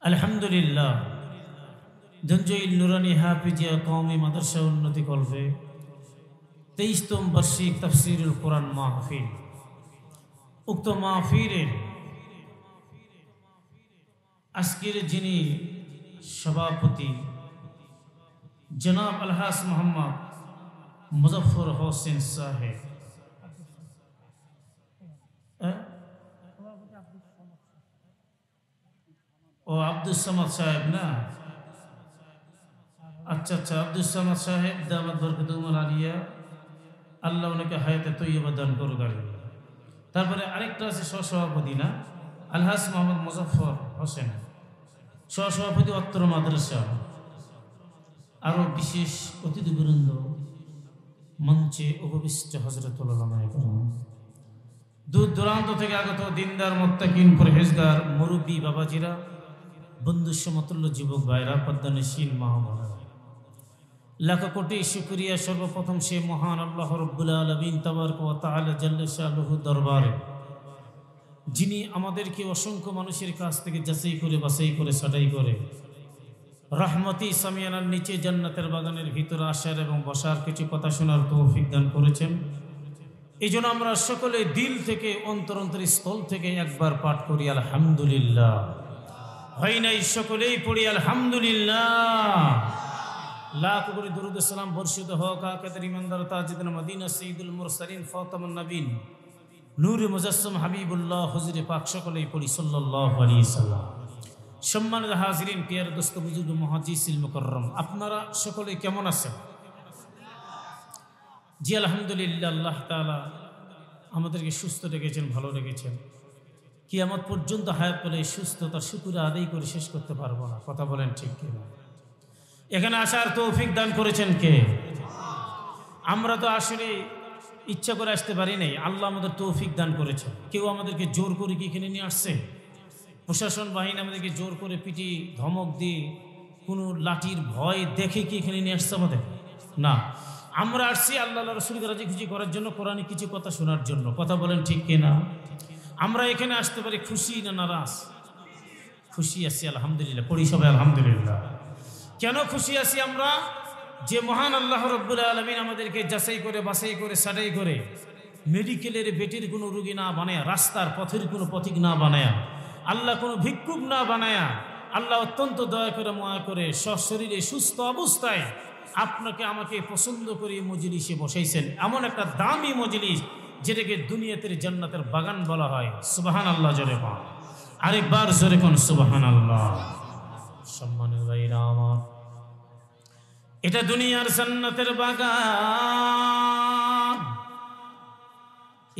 আলহামদুলিল্লাহ জঞ্জইল নুরানি হাফিজিয়া কওমি মাদ্রাসা উন্নতি কল্পে 23তম বার্ষিক তাফসীরুল কোরআন মাহফিল। উক্ত মাহফিলের আজকের যিনি সভাপতি জনাব আলহাজ মোহাম্মদ মুজফর হোসেন সাহেব, ও আব্দুল সামাদ সাহেব না? আচ্ছা আচ্ছা, আব্দুল সামাদ সাহেব দামাত বরকতুল আলিয়া, আল্লাহ ওনাকে হায়াতে তৈয়বা দান করুক। তারপরে আরেকটা আছে সহসভাপতি না, আলহাজ মোহাম্মদ মুজফর হোসেন, সহসভাপতি অত্র মাদ্রাসা। আরও বিশেষ অতিথিবৃন্দ মঞ্চে উপবিষ্ট হযরতুল উলামায়ে কেরাম, দূর দূরান্ত থেকে আগত দিনদার মুত্তাকিন পরহেজগার মুরব্বী বাবাজিরা, বন্ধু সমতুল্য যুবক ভাইরা, পদ্মানশীল মা বোনেরা, লাখ কোটি শুকরিয়া সর্বপ্রথম সে মহান আল্লাহ রাব্বুল আলামিন তাবারক ওয়া তাআলা জাল্লা শানুহু দরবারে, যিনি আমাদেরকে অসংখ্য মানুষের কাছ থেকে যাচাই করে বাছাই করে ছাঁটাই করে রহমতি সামিয়ানার নিচে জান্নাতের বাগানের ভিতরে আসার এবং বসার কিছু কথা শোনার তৌফিক দান করেছেন। এই জন্য আমরা সকলে দিল থেকে অন্তরের স্থল থেকে একবার পাঠ করি আলহামদুলিল্লাহ। হয় নাই সকলেই পড়ি আলহামদুলিল্লাহ। লাখ করে দুরূদ সালাম বর্ষিত হোক আকাদের ইমানদার তাজুদ্দিন মদিনা সৈয়দুল মুরসালিন ফাতেমুন নবীন নূরে মুজাসসাম হাবিবুল্লাহ হুজুরে পাক, সকলেই পড়ি সাল্লাল্লাহু আলাইহি সাল্লাম। সম্মানিত হাজিরিন, পিয়ার দোস্ত বুজুর্গ মুহাজ্জিসিল মুকাররম, আপনারা সকলে কেমন আছেন? জি আলহামদুলিল্লাহ, আল্লাহ তাআলা আমাদেরকে সুস্থ রেখেছেন, ভালো রেখেছেন। কিয়ামত পর্যন্ত হায়াত পেলে সুস্থতার শুকর আদায় করে শেষ করতে পারবো না। কথা বলেন ঠিক কিনা? এখানে আসার তৌফিক দান করেছেন কে? আমরা তো আসলে ইচ্ছা করে আসতে পারি নাই, আল্লাহ আমাদের তৌফিক দান করেছেন। কেউ আমাদেরকে জোর করে কি এখানে নিয়ে আসছে? প্রশাসন বাহিনী আমাদেরকে জোর করে পিটি ধমক দিয়ে কোনো লাঠির ভয় দেখে কি এখানে নিয়ে আসছে আমাদের? না, আমরা আসছি আল্লাহ রাসূলকে রাজি খুশি করার জন্য, কোরআনে কিছু কথা শোনার জন্য। কথা বলেন ঠিক কিনা? আমরা এখানে আসতে পারি খুশি না নারাজ? খুশি আছি আলহামদুলিল্লাহ, পড়ি সবাই আলহামদুলিল্লাহ। কেন খুশি আছি আমরা? যে মহান আল্লাহ রাব্বুল আলামিন আমাদেরকে যাচাই করে বাছাই করে ছাঁটাই করে মেডিকেলের বেটির কোনো রোগী না বানায়া, রাস্তার পথের কোনো পথিক না বানায়া, আল্লাহ কোনো ভিক্ষুক না বানায়া, আল্লাহ অত্যন্ত দয়া করে মায়া করে সশরীরে সুস্থ অবস্থায় আপনাকে আমাকে পছন্দ করে মজলিসে বসাইছেন। এমন একটা দামি মজলিস যেটাকে দুনিয়াতে জান্নাতের বাগান বলা হয়। সুবহানাল্লাহ, জোরে পান, আরেকবার জোরে কোন সুবহানাল্লাহ। সম্মানিত ভাইরা আমার, এটা দুনিয়ার জান্নাতের বাগান।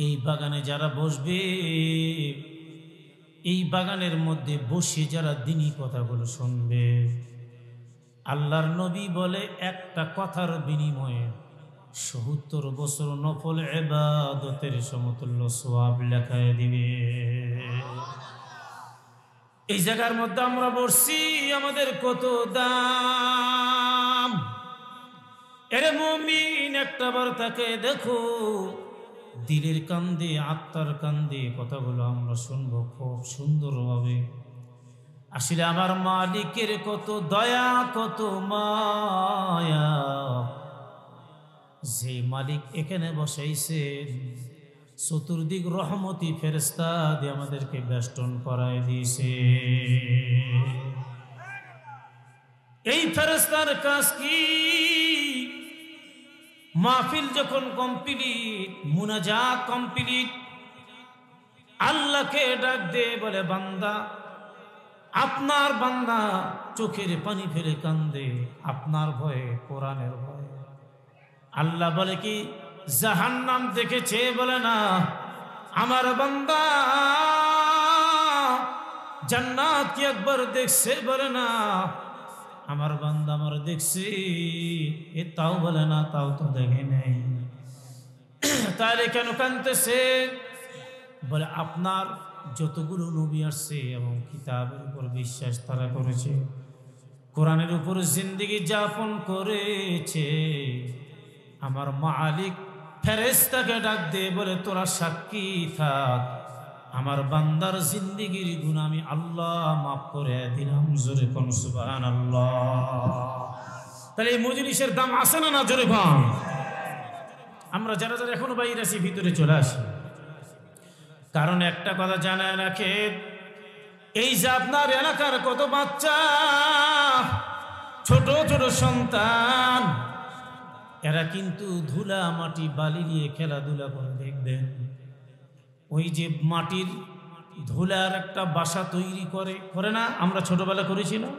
এই বাগানে যারা বসবে, এই বাগানের মধ্যে বসে যারা দ্বীনি কথাগুলো শুনবে, আল্লাহর নবী বলে একটা কথার বিনিময়ে ৭০ বছর নফল ইবাদতের সমতুল্য সওয়াব লেখায় দিবে। এই জায়গার মধ্যে আমরা বসছি, আমাদের কত দাম। এরে মুমিন, একটাবার তাকে দেখো, দিলের কান্দে আত্মার কান্দে কথাগুলো আমরা শুনবো খুব সুন্দরভাবে। আসলে আমার মালিকের কত দয়া, কত মায়া, যে মালিক এখানে বসাইছেন চতুর্দিক রহমতি ফেরেশতা দিয়ে আমাদেরকে বেষ্টন করায় দিয়েছে। এই ফেরেশতার কাজ কি? মাহফিল যখন কমপ্লিট, মুনাজাত কমপ্লিট, আল্লাহকে ডাক দে, বলে বান্দা, আপনার বান্দা চোখের পানি ফেলে কান্দে আপনার ভয়ে, কোরআনের ভয়ে। আল্লাহ বলে কি জাহান্নাম দেখেছে? বলে না। আমার বান্দা জান্নাত কি একবার দেখছে? বলে না। আমার বান্দা আমার দেখছি, এ তাও বলে না, তাও তো দেখে নেই। তাহলে কেন কাঁদতেছে? বলে আপনার যতগুলো নবী আসছে এবং কিতাবের উপর বিশ্বাস তারা করেছে, কোরআনের উপর জিন্দেগি যাপন করেছে, আমার মালিক ফেরেশতাকে ডাক দিয়ে বলে তোরা সাক্ষী থাক, আমার বান্দার জিন্দেগির গুনাহ আমি আল্লাহ মাফ করে দিলাম। জোরে কোন সুবহানাল্লাহ। তাহলে এই মজলিসের দাম আছে না? না জোরে কোন। আমরা যারা যারা এখনো বাইরে আছি ভিতরে চলে আসি, কারণ একটা কথা জানায় রাখেন, এই যে আপনার এলাকার কত বাচ্চা, ছোট ছোট সন্তান, এরা কিন্তু ধুলা মাটি বালি নিয়ে খেলাধুলা করে। দেখবেন ওই যে মাটির ধুলার একটা বাসা তৈরি করে না, আমরা ছোটবেলা করেছিলাম।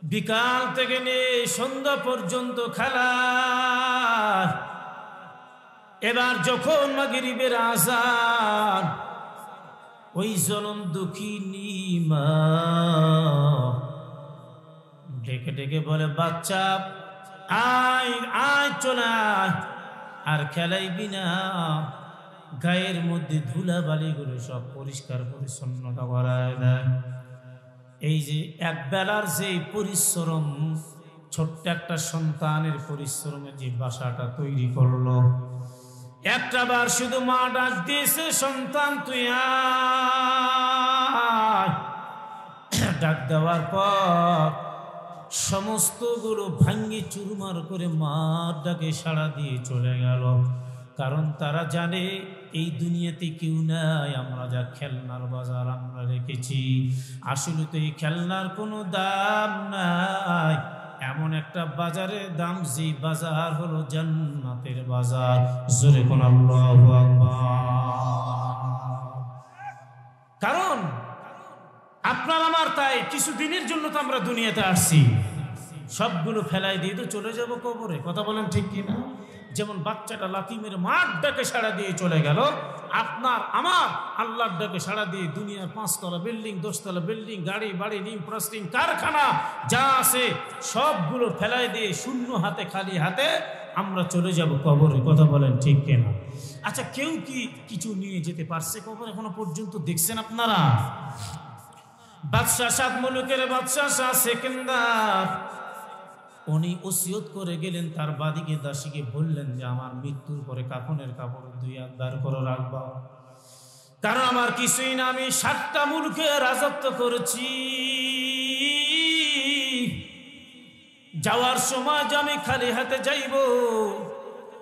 বিকাল থেকে নিয়ে সন্ধ্যা পর্যন্ত খেলা। এবার যখন মাগরিবের আযান, ওই জনম দুঃখিনী মা ডেকে ডেকে বলে, বাচ্চা আয় আয় চলে আয়, আর খেলাইবি না। গায়ের মধ্যে ধুলা বালিগুলো সব পরিষ্কার পরিচ্ছন্নতা করায় দেয়। এই যে এক বেলার যে পরিশ্রম, ছোট্ট একটা সন্তানের পরিশ্রমে যে বাসাটা তৈরি করলো, একটা বার শুধু মা ডাক দিয়েছে, সন্তান তুই আয়। ডাক দেওয়ার পর সমস্তগুলো ভাঙ্গি চুরমার করে মার ডাকে সাড়া দিয়ে চলে গেল। কারণ তারা জানে এই দুনিয়াতে কেউ নাই। আমরা যা খেলনার বাজার আমরা রেখেছি, আসলে তো এই খেলনার কোনো দাম নাই। এমন একটা বাজারের দাম, যে বাজার হলো জান্নাতের বাজার। জোরে কোন আল্লাহু আকবার। কারণ আপনার আমার তাই কিছুদিনের জন্য তো আমরা দুনিয়াতে আসছি, সবগুলো ফেলাই দিয়ে তো চলে যাব কবরে। কথা বলেন ঠিক কিনা? যেমন বাচ্চাটা লাথি মেরে মার ডাকে সাড়া দিয়ে চলে গেল, আপনার আমার আল্লাহর ডাকে সাড়া দিয়ে দুনিয়ার 5 তলা বিল্ডিং, 10 তলা বিল্ডিং, গাড়ি বাড়ি, রিং প্রস্টিং, কারখানা যা আছে সবগুলো ফেলাই দিয়ে শূন্য হাতে, খালি হাতে আমরা চলে যাব কবরে। কথা বলেন ঠিক কিনা? আচ্ছা, কেউ কি কিছু নিয়ে যেতে পারছে কবর এখনো পর্যন্ত? দেখছেন আপনারা? বাদশাহ, 7 মুলুকের বাদশাহ শাহ সেকেন্দার, উনি ওসিয়ত করে গেলেন, তার বাদীকে দাসীকে বললেন যে আমার মৃত্যুর পরে কাফনের কাপড় 2 হাত বার করে রাখবা, কারণ আমার কিছুই না, আমি 7টা মুলুকে রাজত্ব করেছি। যাওয়ার সময় যে আমি খালি হাতে যাইব,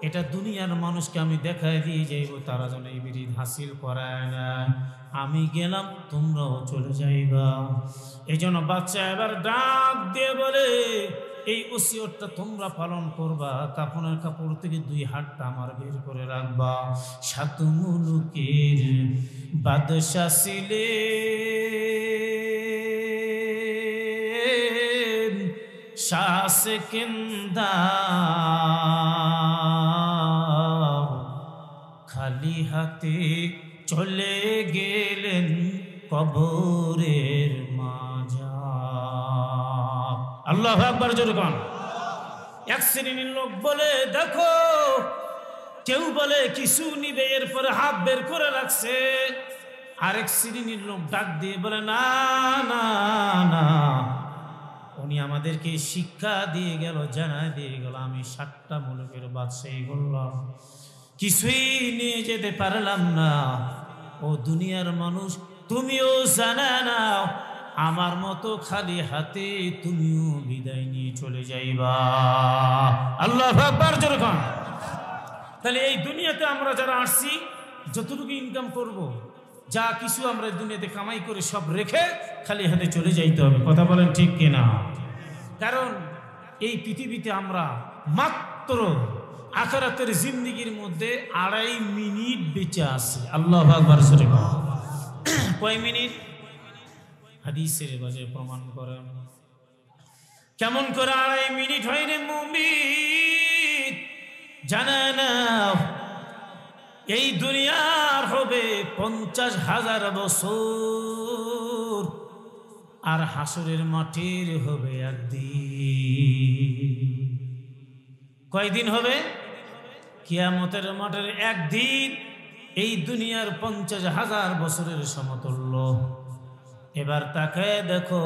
এটা দুনিয়ার মানুষকে আমি দেখাই দিয়ে যাইব, তারা যেন এই বিরিদ হাসিল করায় না। আমি গেলাম, তোমরাও চলে যাইবা। এই জন্য বাচ্চা এবার ডাক দিয়ে বলে, এই ওসিয়তটা তোমরা পালন করবা, কাফনের কাপড় থেকে 2 হাতটা আমার বের করে রাখবা। 7 মুলুকের বাদশা ছিলেন শাহ সেকেন্দার, খালি হাতে চলে গেলেন কবরের মাঝার। আল্লাহু আকবার জোরে কোন। এক শ্রেণীর লোক বলে, দেখো, কেউ বলে কিছু নিবে, এরপরে হাত বের করে রাখছে। আরেক শ্রেণীর লোক ডাক দিয়ে বলে, না না না, উনি আমাদেরকে শিক্ষা দিয়ে গেল, জানায় দিয়ে গেল, আমি 7টা মুলুকের বাদশাহী করলাম, কিছুই নিয়ে যেতে পারলাম না। ও দুনিয়ার মানুষ, তুমিও জানা নাও, আমার মতো খালি হাতে তুমিও বিদায় নিয়ে চলে যাইবা। আল্লাহু আকবার জোরে কোন। তাহলে এই দুনিয়াতে আমরা যারা আসছি, যতটুকু ইনকাম করব, যা কিছু আমরা দুনিয়াতে কামাই করে সব রেখে খালি হাতে চলে যাইতে হবে। কথা বলেন ঠিক কিনা? কারণ এই পৃথিবীতে আমরা মাত্র আখিরাতের জিন্দেগির মধ্যে 2.5 মিনিট বেঁচে আছি। আল্লাহু আকবার জোরে কোন। কয় মিনিট? হাদিসের বাজে প্রমাণ করেন। কেমন করে 2.5 মিনিট হয় রে মুমিন? জানা না, এই দুনিয়ার হবে 50,000 বছর, আর হাসরের মাটির হবে একদিন। কয়দিন হবে? কিয়ামতের মাঠের একদিন এই দুনিয়ার 50,000 বছরের সমতুল্য। এবার তাকায় দেখো,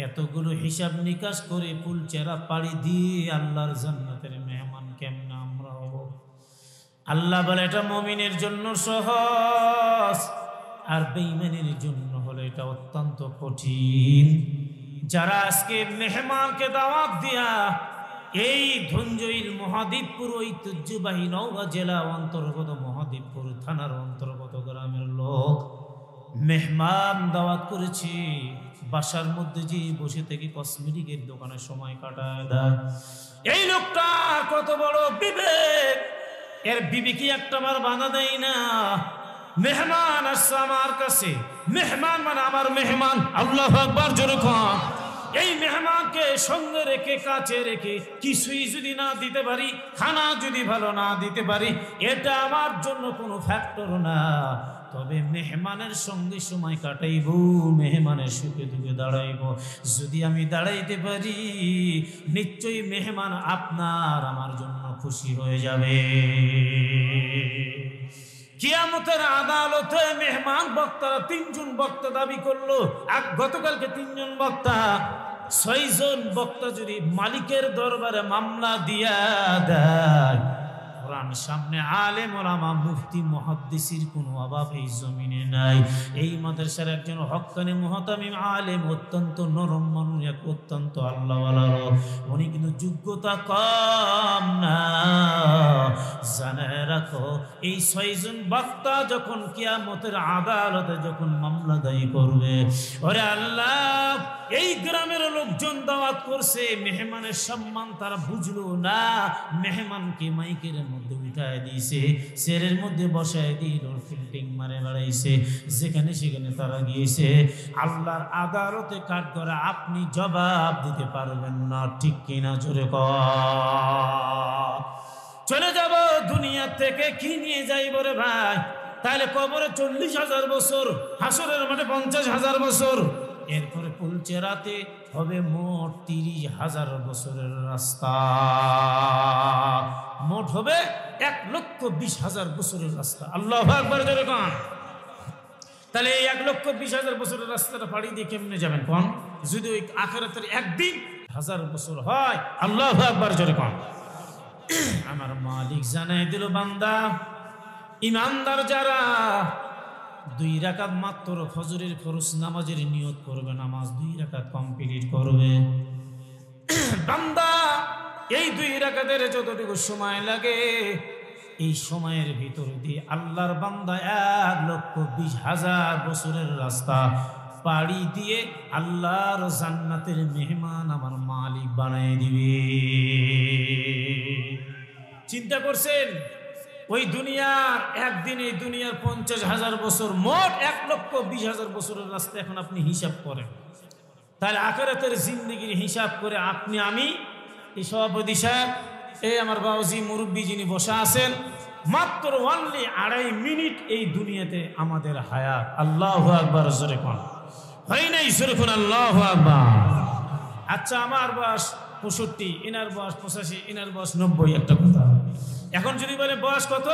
এতগুলো হিসাব নিকাশ করে ফুল চেরা পাড়ি দিয়ে আল্লাহর জান্নাতের মেহমান কেমন আমরা হব? আল্লাহ বলে এটা মুমিনের জন্য সহজ, আর বেঈমানের জন্য হলো এটা অত্যন্ত কঠিন। যারা আজকে মেহমানকে দাওয়াত দিয়া এই ধনজয়ীর মহাদেবপুর ঐতিহ্যবাহী নওগাঁ জেলা অন্তর্গত মহাদেবপুর থানার অন্তর্গত গ্রামের লোক মেহমান দাওয়াত করেছে, বাসার মধ্যে যে বসে থেকে কসমেটিকের দোকানে সময় কাটায় দেয়। এই লোকটা কত বড় বিবেক, এর বিবেকই একটা আমার বাধা দেয় না। মেহমান আসছে আমার কাছে, মেহমান মানে আমার মেহমান, আল্লাহু আকবার জোরে কোন। এই মেহমানকে সঙ্গে রেখে কাছে রেখে কিছুই যদি না দিতে পারি, খানা যদি ভালো না দিতে পারি, এটা আমার জন্য কোনো ফ্যাক্টর না। তবে মেহমানের সঙ্গে সময় কাটাইব, মেহমানের সুখে দুঃখে দাঁড়াইব। যদি আমি দাঁড়াইতে পারি, নিশ্চয়ই মেহমান আপনার আমার জন্য খুশি হয়ে যাবে। কিয়ামতের আদালতে মেহমান বক্তারা 3 জন বক্তা দাবি করলো। গতকালকে 3 জন বক্তা, 6 জন বক্তা যদি মালিকের দরবারে মামলা দিয়া দেয়, কোরআন সামনে আলেম ওলামা মুফতি মুহাদ্দিসির কোনো অভাব এই জমিনে নাই। এই মাদ্রাসার একজন হক্কানি মুহতামিম আলেম, অত্যন্ত নরম মানুষ, এক অত্যন্ত আল্লাহওয়ালা লোক। উনি কিন্তু যোগ্যতা কম না। জানে রাখো, এই 6 জন বক্তা যখন কিয়ামতের আদালতে যখন মামলা দায়ী করবে, ওরে আল্লাহ, এই গ্রামের লোকজন দাওয়াত করছে, মেহমানের সম্মান তারা বুঝলো না, মেহমানকে মাইকের মধ্যে উঠায় দিয়েছে, চেয়ারের মধ্যে বসায় দিয়ে ফিল্ডিং মারে বেড়াইছে, যেখানে সেখানে তারা গিয়েছে। আল্লাহর আদালতে কাঠ করে আপনি জবাব দিতে পারবেন না, ঠিক কিনা জোরে কর। চলে যাব দুনিয়া থেকে, কি নিয়ে যাইব রে ভাই? তাহলে কবরে 40,000 বছর, হাসরের মাঠে 50,000 বছর, এরপরে পুলচেরাতে হবে মোট 30,000 বছরের রাস্তা। মোট হবে 1,20,000 বছরের রাস্তা। আল্লাহু আকবার জোরে কোন। তাহলে এই 1,20,000 বছরের রাস্তাটা পাড়ি দিয়ে কেমনে যাবেন কোন? যদি ওই আখিরাতের একদিন 1000 বছর হয়। আল্লাহু আকবার জোরে কোন। আমার মালিক জানাই দিল, বান্দা ইমানদার যারা 2 রাকাত মাত্র ফজরের ফরজ নামাজের নিয়ত করবে, নামাজ 2 রাকাত কমপ্লিট করবে। বান্দা এই 2 রাকাতের যতটুকু সময় লাগে, এই সময়ের ভিতর দিয়ে আল্লাহর বান্দা 1,20,000 বছরের রাস্তা পাড়ি দিয়ে আল্লাহর জান্নাতের মেহমান আমার মালিক বানিয়ে দিবে। চিন্তা করছেন? ওই দুনিয়ার একদিন, এই দুনিয়ার 50,000 বছর, মোট 1,20,000 বছরের রাস্তা এখন আপনি হিসাব করেন। তাহলে আখিরাতের জিন্দেগির হিসাব করে আপনি, আমি, এই সভাপতি সাহেব, এই আমার বাবাজি মুরব্বী যিনি বসা আছেন, মাত্র অনলি 2.5 মিনিট এই দুনিয়াতে আমাদের হায়াত। আল্লাহু আকবার জোরে কোন। হয় নাই জোরে কোন আল্লাহু আকবার। আচ্ছা, আমার বয়স 65, এনার বয়স 85, এনার বয়স 90, একটা কথা। এখন যদি বলে বয়স কত,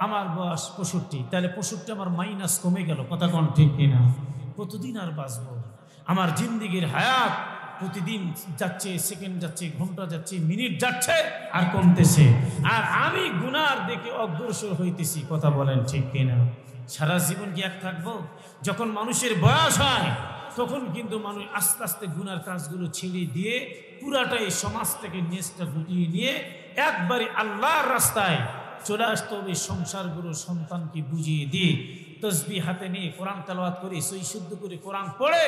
আমার বয়স 65, তাহলে 65 আমার মাইনাস কমে গেল, কথা কোন ঠিক কিনা? কতদিন আর বাঁচবো? আমার জিন্দেগির হায়াত প্রতিদিন যাচ্ছে, সেকেন্ড যাচ্ছে, ঘন্টা যাচ্ছে, মিনিট যাচ্ছে আর কমতেছে, আর আমি গুনার দিকে অগ্রসর হইতেছি, কথা বলেন ঠিক কিনা? সারা জীবন কি এক থাকবো? যখন মানুষের বয়স হয় তখন কিন্তু মানুষ আস্তে আস্তে গুনার কাজগুলো ছেড়ে দিয়ে পুরাটাই সমাজ থেকে নেজটা গুটিয়ে নিয়ে একবারে আল্লাহর রাস্তায় চলে আসতে হবে। সংসারগুলো সন্তানকে বুঝিয়ে দিয়ে তসবিহ হাতে নিয়ে কোরআন তেলাওয়াত করে, সই শুদ্ধ করে কোরআন পড়ে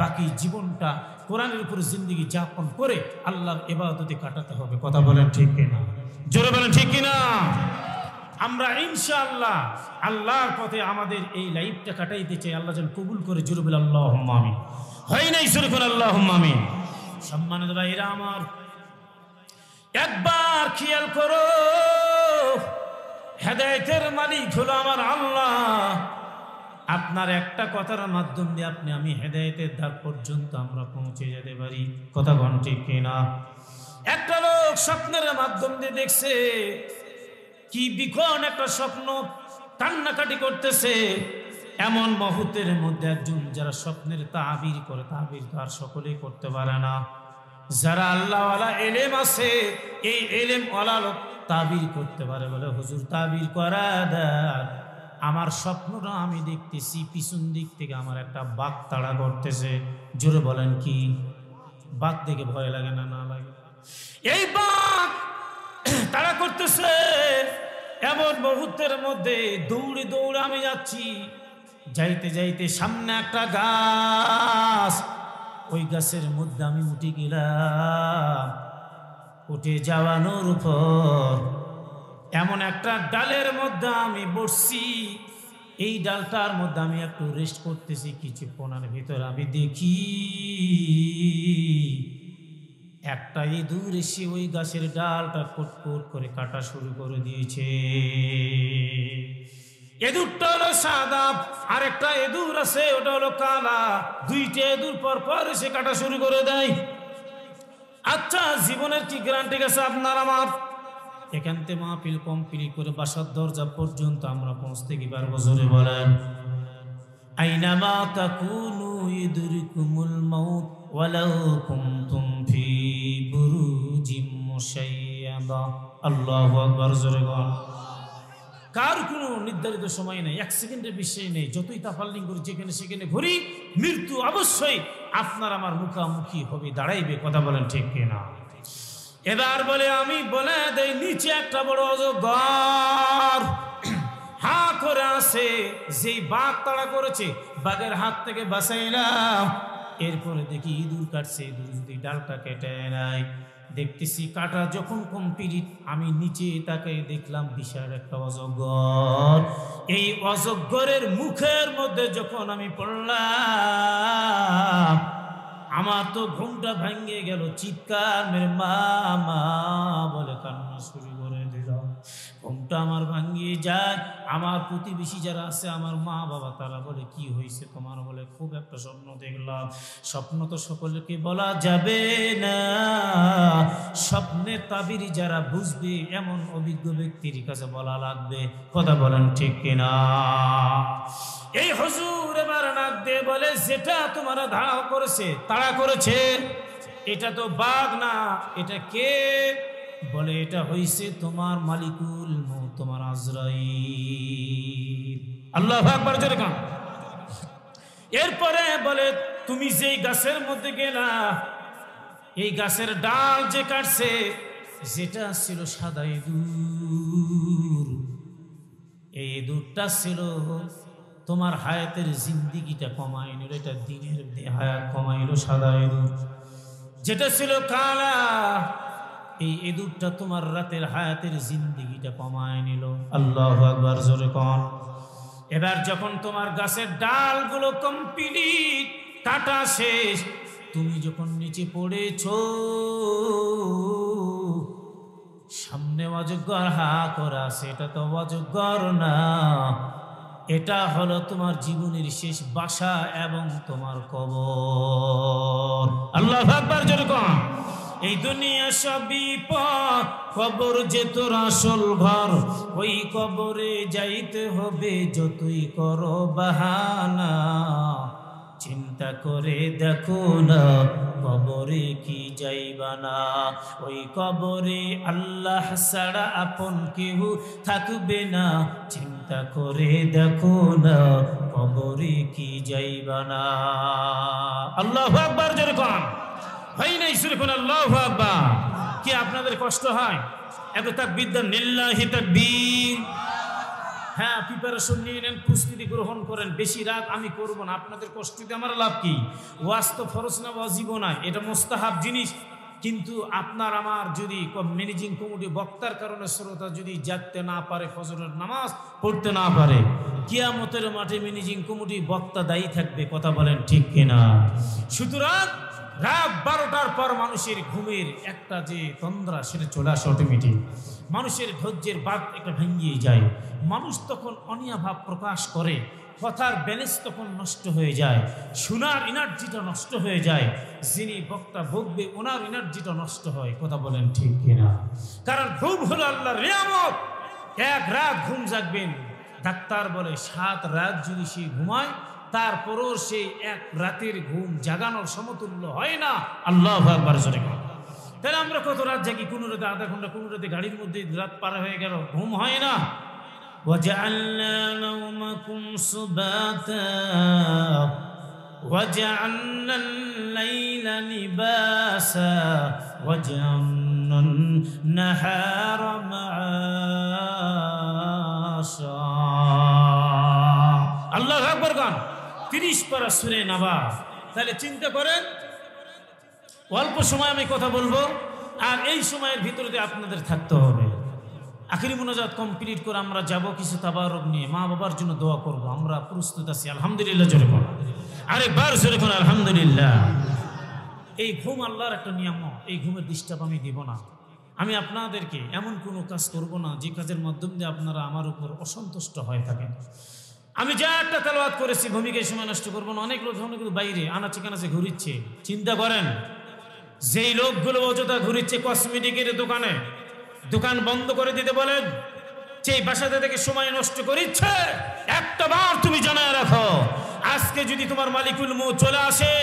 বাকি জীবনটা কোরআনের উপর জিন্দগি যাপন করে আল্লাহর ইবাদতে কাটাতে হবে, কথা বলেন ঠিক কিনা? জোরে বলেন ঠিক কিনা? আমরা ইনশাআল্লাহ আল্লাহর পথে আমাদের এই লাইফটা কাটাইতে চাই। আল্লাহ যেন কবুল করে, জোরে বলে আল্লাহুম্মা আমিন। হয় নাই জোরে করে আল্লাহুম্মা আমিন। সম্মানিত ভাইরা আমার, একবার খেয়াল করো, হেদায়েতের মালিক হলো আমার আল্লাহ। আপনার একটা কথার মাধ্যম দিয়ে আপনি আমি হেদায়েতের দ্বার পর্যন্ত আমরা পৌঁছে যেতে পারি, কথা বল ঠিক কিনা? একটা লোক স্বপ্নের মাধ্যম দিয়ে দেখছে, কি বিকট একটা স্বপ্ন, কান্নাকাটি করতেছে। এমন মুহূর্তের মধ্যে একজন যারা স্বপ্নের তাবির করে, তাবির তো আর সকলেই করতে পারে না, যারা আল্লাহওয়ালা এলেম আছে, এই এলেম ওয়ালা লোক তাবির করতে পারে, বলে হুজুর তাবির করা দেন। আমার স্বপ্নটা আমি দেখতেছি পিছন দিক থেকে আমার একটা বাঘ তাড়া করতেছে। জোরে বলেন কি? বাঘ দেখে ভয় লাগে না? না লাগে? এই বাঘ তাড়া করতেছে, এমন মুহূর্তের মধ্যে দৌড়ে দৌড়ে আমি যাচ্ছি। যাইতে যাইতে সামনে একটা গাছ, ওই গাছের মধ্যে আমি উঠে গেলাম। উঠে যাওয়ানোর উপর এমন একটা ডালের মধ্যে আমি বসছি। এই ডালটার মধ্যে আমি একটু রেস্ট করতেছি। কিছুক্ষণের ভিতর আমি দেখি একটা ইঁদুর এসে ওই গাছের ডালটা কুটকুট করে কাটা শুরু করে দিয়েছে। ইঁদুরটা হলো সাদা, আর একটা ইঁদুর আছে ওটা হলো কালা। দুইটা ইঁদুর পর পর এসে কাটা শুরু করে দেয়। আচ্ছা, জীবনের কি গ্যারান্টি আছে আপনার আমার? এখান থেকে মাহফিল কমপ্লিট করে বাসার দরজা পর্যন্ত আমরা পৌঁছতে কি পারবো? জোরে বলেন। আইনামা তাকুনু ইদরিকুমুল মাউত ওয়ালাউ কুনতুম ফি বুরুজিম মুশাইয়াদা। আল্লাহু আকবার। জোরে বলেন। কার কোনো নির্ধারিত সময় নেই, এক সেকেন্ডের বিষয় নেই। যতই তাফাল্লিং করি যেখানে সেখানে ঘুরি, মৃত্যু অবশ্যই আপনার আমার মুখামুখি হবে, দাঁড়াইবে। কথা বলেন ঠিক কিনা? এবার বলে আমি বলে দেই, নিচে একটা বড় অজগর হা করে আছে। যেই বাঘ তাড়া করেছে, বাঘের হাত থেকে বাঁচাইলাম। এরপরে দেখি ইঁদুর কাটছে। ইঁদুর যদি ডালটা কেটে নাই, দেখতেছি কাটা যখন কমপ্লিট, আমি নিচে তাকাই দেখলাম বিশাল একটা অজগর। এই অজগরের মুখের মধ্যে যখন আমি পড়লাম, আমার তো ঘুমটা ভাঙিয়ে গেল। চিৎকার মেরে মা মা বলে কান্না শুরু করে দিলাম। ঘুমটা আমার ভাঙিয়ে যায়। আমার প্রতিবেশী যারা আছে, আমার মা বাবা, তারা বলে কি হয়েছে তোমার? বলে খুব একটা স্বপ্ন দেখলাম। স্বপ্ন তো সকলকে বলা যাবে না, স্বপ্নের তাবির যারা বুঝবে এমন অভিজ্ঞ ব্যক্তির কাছে বলা লাগবে। কথা বলেন ঠিক কিনা? এই হুজুর এবার নাক দিয়ে বলে, যেটা তোমার ধাওয়া করেছে, তাড়া করেছে, এটা তো বাঘ না, এটা কে? বলে এটা হইছে তোমার মালিকুল মউত, তোমার আজরাইল। আল্লাহু আকবার। জোরে কান। এরপরে বলে তুমি যেই গাছের মধ্যে গেলা, এই গাছের ডাল যে কাটছে, যেটা ছিল সাদা ইঁদুর, এই ইঁদুরটা ছিল তোমার হায়াতের জিন্দিগিটা কমাইল। এটা দিনের হায়াত কমাইল। সাদা ইঁদুর যেটা ছিল কালা, এই ইঁদুরটা তোমার রাতের হায়াতের জিন্দিগিটা কমায় নিল। আল্লাহু আকবার। জোরে কোন। এবার যখন তোমার গাছের ডালগুলো কমপ্লিট কাটা শেষ, তুমি যখন নিচে পড়েছো, সামনে অজগর হা করা আছে। এটা তো অজগর না, এটা হলো তোমার জীবনের শেষ বাসা এবং তোমার কবর। আল্লাহু আকবার। জোরে কোন। এই দুনিয়া সবই পথ, কবর যে তোর আসল ঘর। ওই কবরে যাইতে হবে যতই করো বাহানা। চিন্তা করে দেখো না, কবরে কি যাইবা না। ওই কবরে আল্লাহ ছাড়া আপন কেউ থাকবে না। চিন্তা করে দেখো না, কবরে কি যাইবা না। আল্লাহু আকবার। জোরে কোন। হয় নাই সুরে কোন। আল্লাহু আকবার। কি আপনাদের কষ্ট হয়? এত তাকবীর দেন, লিল্লাহি তাকবীর। হ্যাঁ, প্রিপারেশন নিয়ে নেন, প্রস্তুতি গ্রহণ করেন। বেশি রাত আমি করব না, আপনাদের কষ্ট দিতে আমার লাভ কি? ওয়াজ তো ফরজ না, ওয়াজিব না, এটা মুস্তাহাব জিনিস। কিন্তু আপনার আমার যদি ম্যানেজিং কমিটি বক্তার কারণে শ্রোতা যদি জাগতে না পারে, ফজরের নামাজ পড়তে না পারে, কিয়ামতের মাঠে ম্যানেজিং কমিটি বক্তা দায়ী থাকবে। কথা বলেন ঠিক কিনা? সুতরাং রাত 12টার পর মানুষের ঘুমের একটা যে তন্দ্রা, সেটা চলে আসে অটোমেটিক। মানুষের ধৈর্যের বাঁধ একটা ভেঙিয়ে যায়। মানুষ তখন অনিয়া ভাব প্রকাশ করে, কথার ব্যালেন্স তখন নষ্ট হয়ে যায়, শোনার এনার্জিটা নষ্ট হয়ে যায়, যিনি বক্তা বকবে ওনার এনার্জিটা নষ্ট হয়। কথা বলেন ঠিক কিনা? কারণ ঘুম হলো আল্লাহর নিয়ামত। এক রাত ঘুম জাগবেন, ডাক্তার বলে 7 রাত যদি সে ঘুমায়, তারপরও সেই এক রাতের ঘুম জাগানোর সমতুল্য হয় না। আল্লাহু আকবার। জোরে। তাহলে আমরা কত রাত জাগি, কোনো রাতে আধা ঘন্টা, কোনো রাতে গাড়ির মধ্যে রাত পার হয়ে গেল, ঘুম হয় না। وَجَعَلْنَا نَوْمَكُمْ سُبَاتًا وَجَعَلْنَا اللَّيْلَ لِبَاسًا وَجَعَلْنَا النَّهَارَ مَعَاشًا। আল্লাহু আকবার গান 30 পারা সূরা নাবা। তাহলে চিন্তা করেন, অল্প সময় আমি কথা বলবো, আর এই সময়ের ভিতরে আপনাদের থাকতে হবে। আখিরি মুনাজাত কমপ্লিট করে আমরা যাব কিছু তাবারক নিয়ে, মা বাবার জন্য দোয়া করব। আমরা প্রস্তুত আছি আলহামদুলিল্লাহ, জোরে বল, আরেকবার জোরে বল আলহামদুলিল্লাহ। এই ঘুম আল্লাহর একটা নিয়ামত, এই ঘুমের ডিস্টার্ব আমি দেব না। আমি আপনাদেরকে এমন কোনো কাজ করব না যে কাজের মাধ্যম দিয়ে আপনারা আমার উপর অসন্তুষ্ট হয়ে থাকেন। আমি যা একটা তেলাওয়াত করেছি, ভূমিকায় সময় নষ্ট করবো না। অনেক লোক কিন্তু বাইরে আনাচে কানাচে ঘুরিচ্ছে। চিন্তা করেন, যেই লোকগুলো অযথা ঘুরিচ্ছে কসমেটিকের দোকানে, দোকান বন্ধ করে দিতে বলেন, সেই বাসাতে থেকে সময় নষ্ট করিচ্ছে, একটা বার তুমি জানায় রাখো, আজকে যদি তোমার মালিকুল মউত চলে আসে,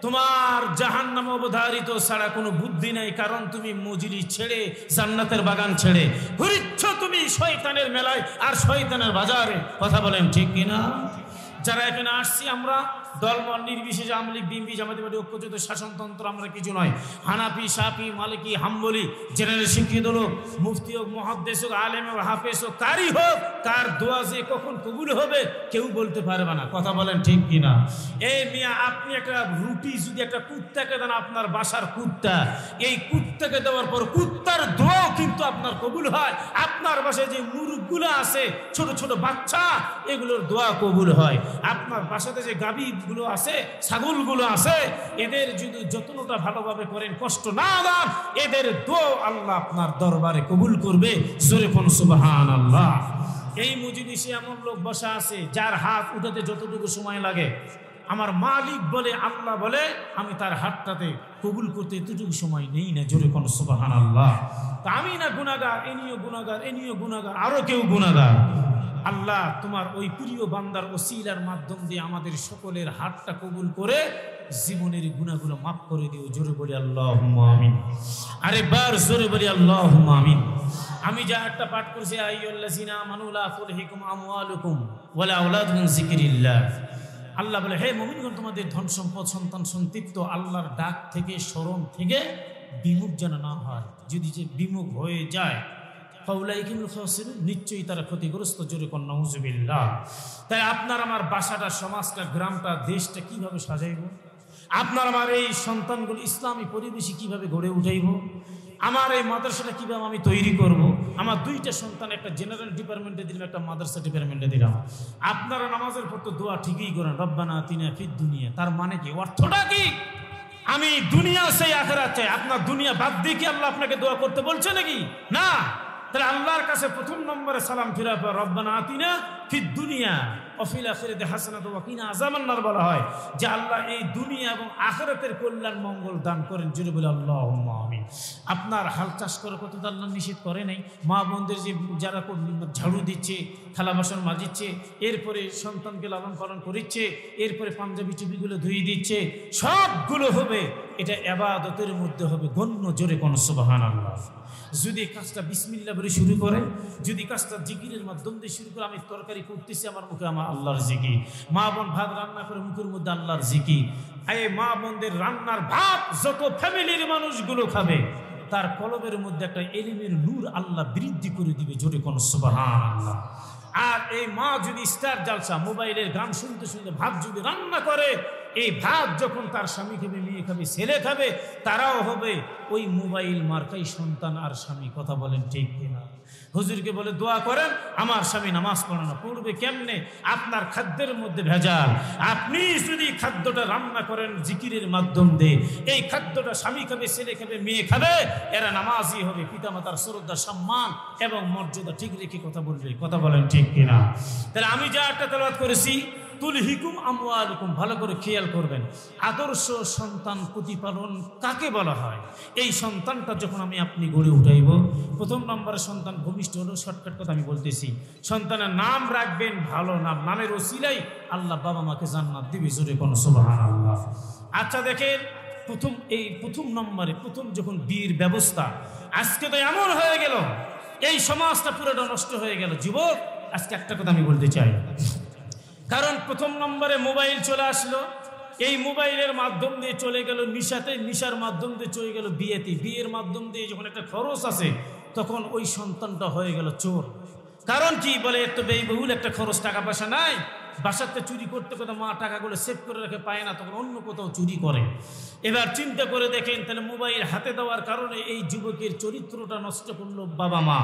তোমার জাহান্নাম অবধারিত ছাড়া কোনো বুদ্ধি নাই। কারণ তুমি মজলিস ছেড়ে, জান্নাতের বাগান ছেড়ে ঘুরিচ্ছ তুমি শয়তানের মেলায় আর শয়তানের বাজারে। কথা বলেন ঠিক কিনা? যারা এখানে আসছি আমরা দলমল নির্বিশেষে, আওয়ামী লীগ, বিএনপি, জামায়াত পার্টি, ঐক্যজোট, শাসনতন্ত্র আমরা কিছু নয়। হানাফি, শাফি, মালিকি, হাম্বলি, জেনারেল শিক্ষিত লোক, মুফতি হোক, মুহাদ্দিস হোক, আলেম হোক, হাফেজ হোক, কারি হোক, কার দোয়া যে কখন কবুল হবে কেউ বলতে পারবে না। কথা বলেন ঠিক কিনা? এই মিয়া, আপনি একটা রুটি যদি একটা কুত্তাকে দেন, আপনার বাসার কুত্তা, এই কুত্তাকে দেওয়ার পর কুত্তার দোয়াও কিন্তু আপনার কবুল হয়। আপনার বাসায় যে মুরগগুলো আছে, ছোট ছোট বাচ্চা, এগুলোর দোয়া কবুল হয়। আপনার বাসাতে যে গাভী গুলো আছে, ছাগলগুলো আছে, এদের যদি যত্নটা ভালোভাবে করেন, কষ্ট না দেন, এদের দোয়া আল্লাহ আপনার দরবারে কবুল করবে। জোরে কোন সুবহানাল্লাহ। এই মজলিসে এমন লোক বসা আছে যার হাত উঠাতে যতটুকু সময় লাগে, আমার মালিক বলে, আল্লাহ বলে, আমি তার হাতটাতে কবুল করতে এতটুকু সময় নেই না। জোরে কোন সুবহানাল্লাহ। তা আমি না গুনাহগার, এনিও গুনাহগার, এনিও গুনাহগার, আরো কেউ গুনাহগার। আল্লাহ তোমার ওই প্রিয় বান্দার ওসিলার মাধ্যম দিয়ে আমাদের সকলের হাতটা কবুল করে জীবনের গুনাহগুলো মাফ করে দিও। জোরে বলি আল্লাহুম্মা আমিন। আরেকবার জোরে বলি আল্লাহুম্মা আমিন। আমি যা একটা পাঠ করছি, আইয়ুল্লাযিনা আমানু লা তুলহিকুম আমওয়ালুকুম ওয়ালা আওলাদুকুম মিন যিকরিল্লাহ। আল্লাহ বলে, হে মুমিনগণ, তোমাদের ধন সম্পদ, সন্তান সন্তান আল্লাহর ডাক থেকে, স্মরণ থেকে বিমুখ যেন না হয়। যদি যে বিমুখ হয়ে যায়, নিশ্চয়ই তারা ক্ষতিগ্রস্ত। জোরে কোন নাউযুবিল্লাহ। তাই আপনার আমার বাসাটা, সমাজটা, গ্রামটা, দেশটা কিভাবে সাজাইব? আপনার আমার এই সন্তানগুলো ইসলামী পরিবেশে কিভাবে গড়ে উঠাইব? আমার এই মাদ্রাসাটা কিভাবে আমি তৈরি করব? আমার দুইটা সন্তান, একটা জেনারেল ডিপার্টমেন্টে দিলাম, একটা মাদ্রাসা ডিপার্টমেন্টে দিলাম। আপনারা নামাজের পর তো দোয়া ঠিকই করেন, রব্বানা আতিনা ফিদ দুনিয়া। তার মানে কি? অর্থটা কি? আমি দুনিয়া সেই আখিরাত চাই। আপনার দুনিয়া বাদ দিয়ে কি আল্লাহ আপনাকে দোয়া করতে বলছে নাকি? না। তাহলে আল্লাহর কাছে প্রথম নম্বরে সালাম ফিরা, রব্বানা আতিনা ফিদ দুনিয়া ওয়া ফিল আখিরাতি হাসানাতাও ওয়া কিনা আযাবান নার বলা হয় যে আল্লাহ এই দুনিয়া এবং আখিরাতের কল্যাণ মঙ্গল দান করেন। জোরে বলে আল্লাহুম্মা আমিন। আপনার হাল চাষ করার কথা তো আল্লাহ নিষেধ করে নাই। মা বোনদের যে যারা ঝাড়ু দিচ্ছে, থালা বাসন মাজিচ্ছে, এরপরে সন্তানকে লালন পালন করিচ্ছে, এরপরে পাঞ্জাবি টুপিগুলো ধুয়ে দিচ্ছে, সবগুলো হবে, এটা ইবাদতের মধ্যে হবে গণ্য। জোরে কোন সুবহানাল্লাহ। যদি কাজটা বিসমিল্লাহ বলে শুরু করে, যদি কাজটা জিকিরের মাধ্যম দিয়ে শুরু করে, আমি তরকারি করতেছি, আমার মুখে আমার আল্লাহর জিকির। মা বোন ভাত রান্না করে, মুখের মধ্যে আল্লাহর জিকির। এই মা বোনদের রান্নার ভাত যত ফ্যামিলির মানুষগুলো খাবে, তার কলবের মধ্যে একটা এলিমের নূর আল্লাহ বৃদ্ধি করে দিবে। জোরে কোন সুবহানাল্লাহ। আর এই মা যদি স্টার জালসা, মোবাইলের গান শুনতে শুনতে ভাত যদি রান্না করে, এই ভাত যখন তার স্বামী খাবে, মেয়ে খাবে, ছেলে খাবে, তারাও হবে ওই মোবাইল মার্কাই সন্তান আর স্বামী। কথা বলেন ঠিক কিনা? হুজুরকে বলে দোয়া করেন, আমার স্বামী নামাজ পড়ে না। পড়বে কেমনে? আপনার খাদ্যের মধ্যে ভেজাল। আপনি যদি খাদ্যটা রান্না করেন জিকিরের মাধ্যম দিয়ে, এই খাদ্যটা স্বামী খাবে, ছেলে খাবে, মেয়ে খাবে, এরা নামাজি হবে, পিতামাতার শ্রদ্ধা, সম্মান এবং মর্যাদা ঠিক রেখে কথা বলবে। কথা বলেন ঠিক কিনা? তাহলে আমি যা একটা তেলাওয়াত করেছি, তুলহিকুম আমওয়ালুকুম, ভালো করে খেয়াল করবেন। আদর্শ সন্তান প্রতিপালন কাকে বলা হয়? এই সন্তানটা যখন আমি আপনি গড়ে উঠাইব, প্রথম নম্বরে সন্তান ভূমিষ্ঠ হলো। শর্টকাট কথা আমি বলতেছি, সন্তানের নাম রাখবেন ভালো নাম। নামের ওসিলাই আল্লাহ বাবা মাকে জান্নাত দিবে। জোরে কোন সুবহানাল্লাহ। আচ্ছা দেখেন, প্রথম নম্বরে যখন বিয়ের ব্যবস্থা, আজকে তো এমন হয়ে গেল এই সমাজটা পুরোটা নষ্ট হয়ে গেল। যুবক, আজকে একটা কথা আমি বলতে চাই, কারণ প্রথম নম্বরে মোবাইল চলে আসলো, এই মোবাইলের মাধ্যম দিয়ে চলে গেল নিশাতে, নিশার মাধ্যম দিয়ে চলে গেল বিয়েতে, বিয়ের মাধ্যম দিয়ে যখন একটা খরচ আছে তখন ওই সন্তানটা হয়ে গেল চোর। কারণ কি বলে, এত ব্যয়বহুল একটা খরচ, টাকা পয়সা নাই, বাসাতে চুরি করতে করতে মা টাকাগুলো সেভ করে রেখে পায় না, তখন অন্য কোথাও চুরি করে। এবার চিন্তা করে দেখেন, তাহলে মোবাইল হাতে দেওয়ার কারণে এই যুবকের চরিত্রটা নষ্ট করলো বাবা মা।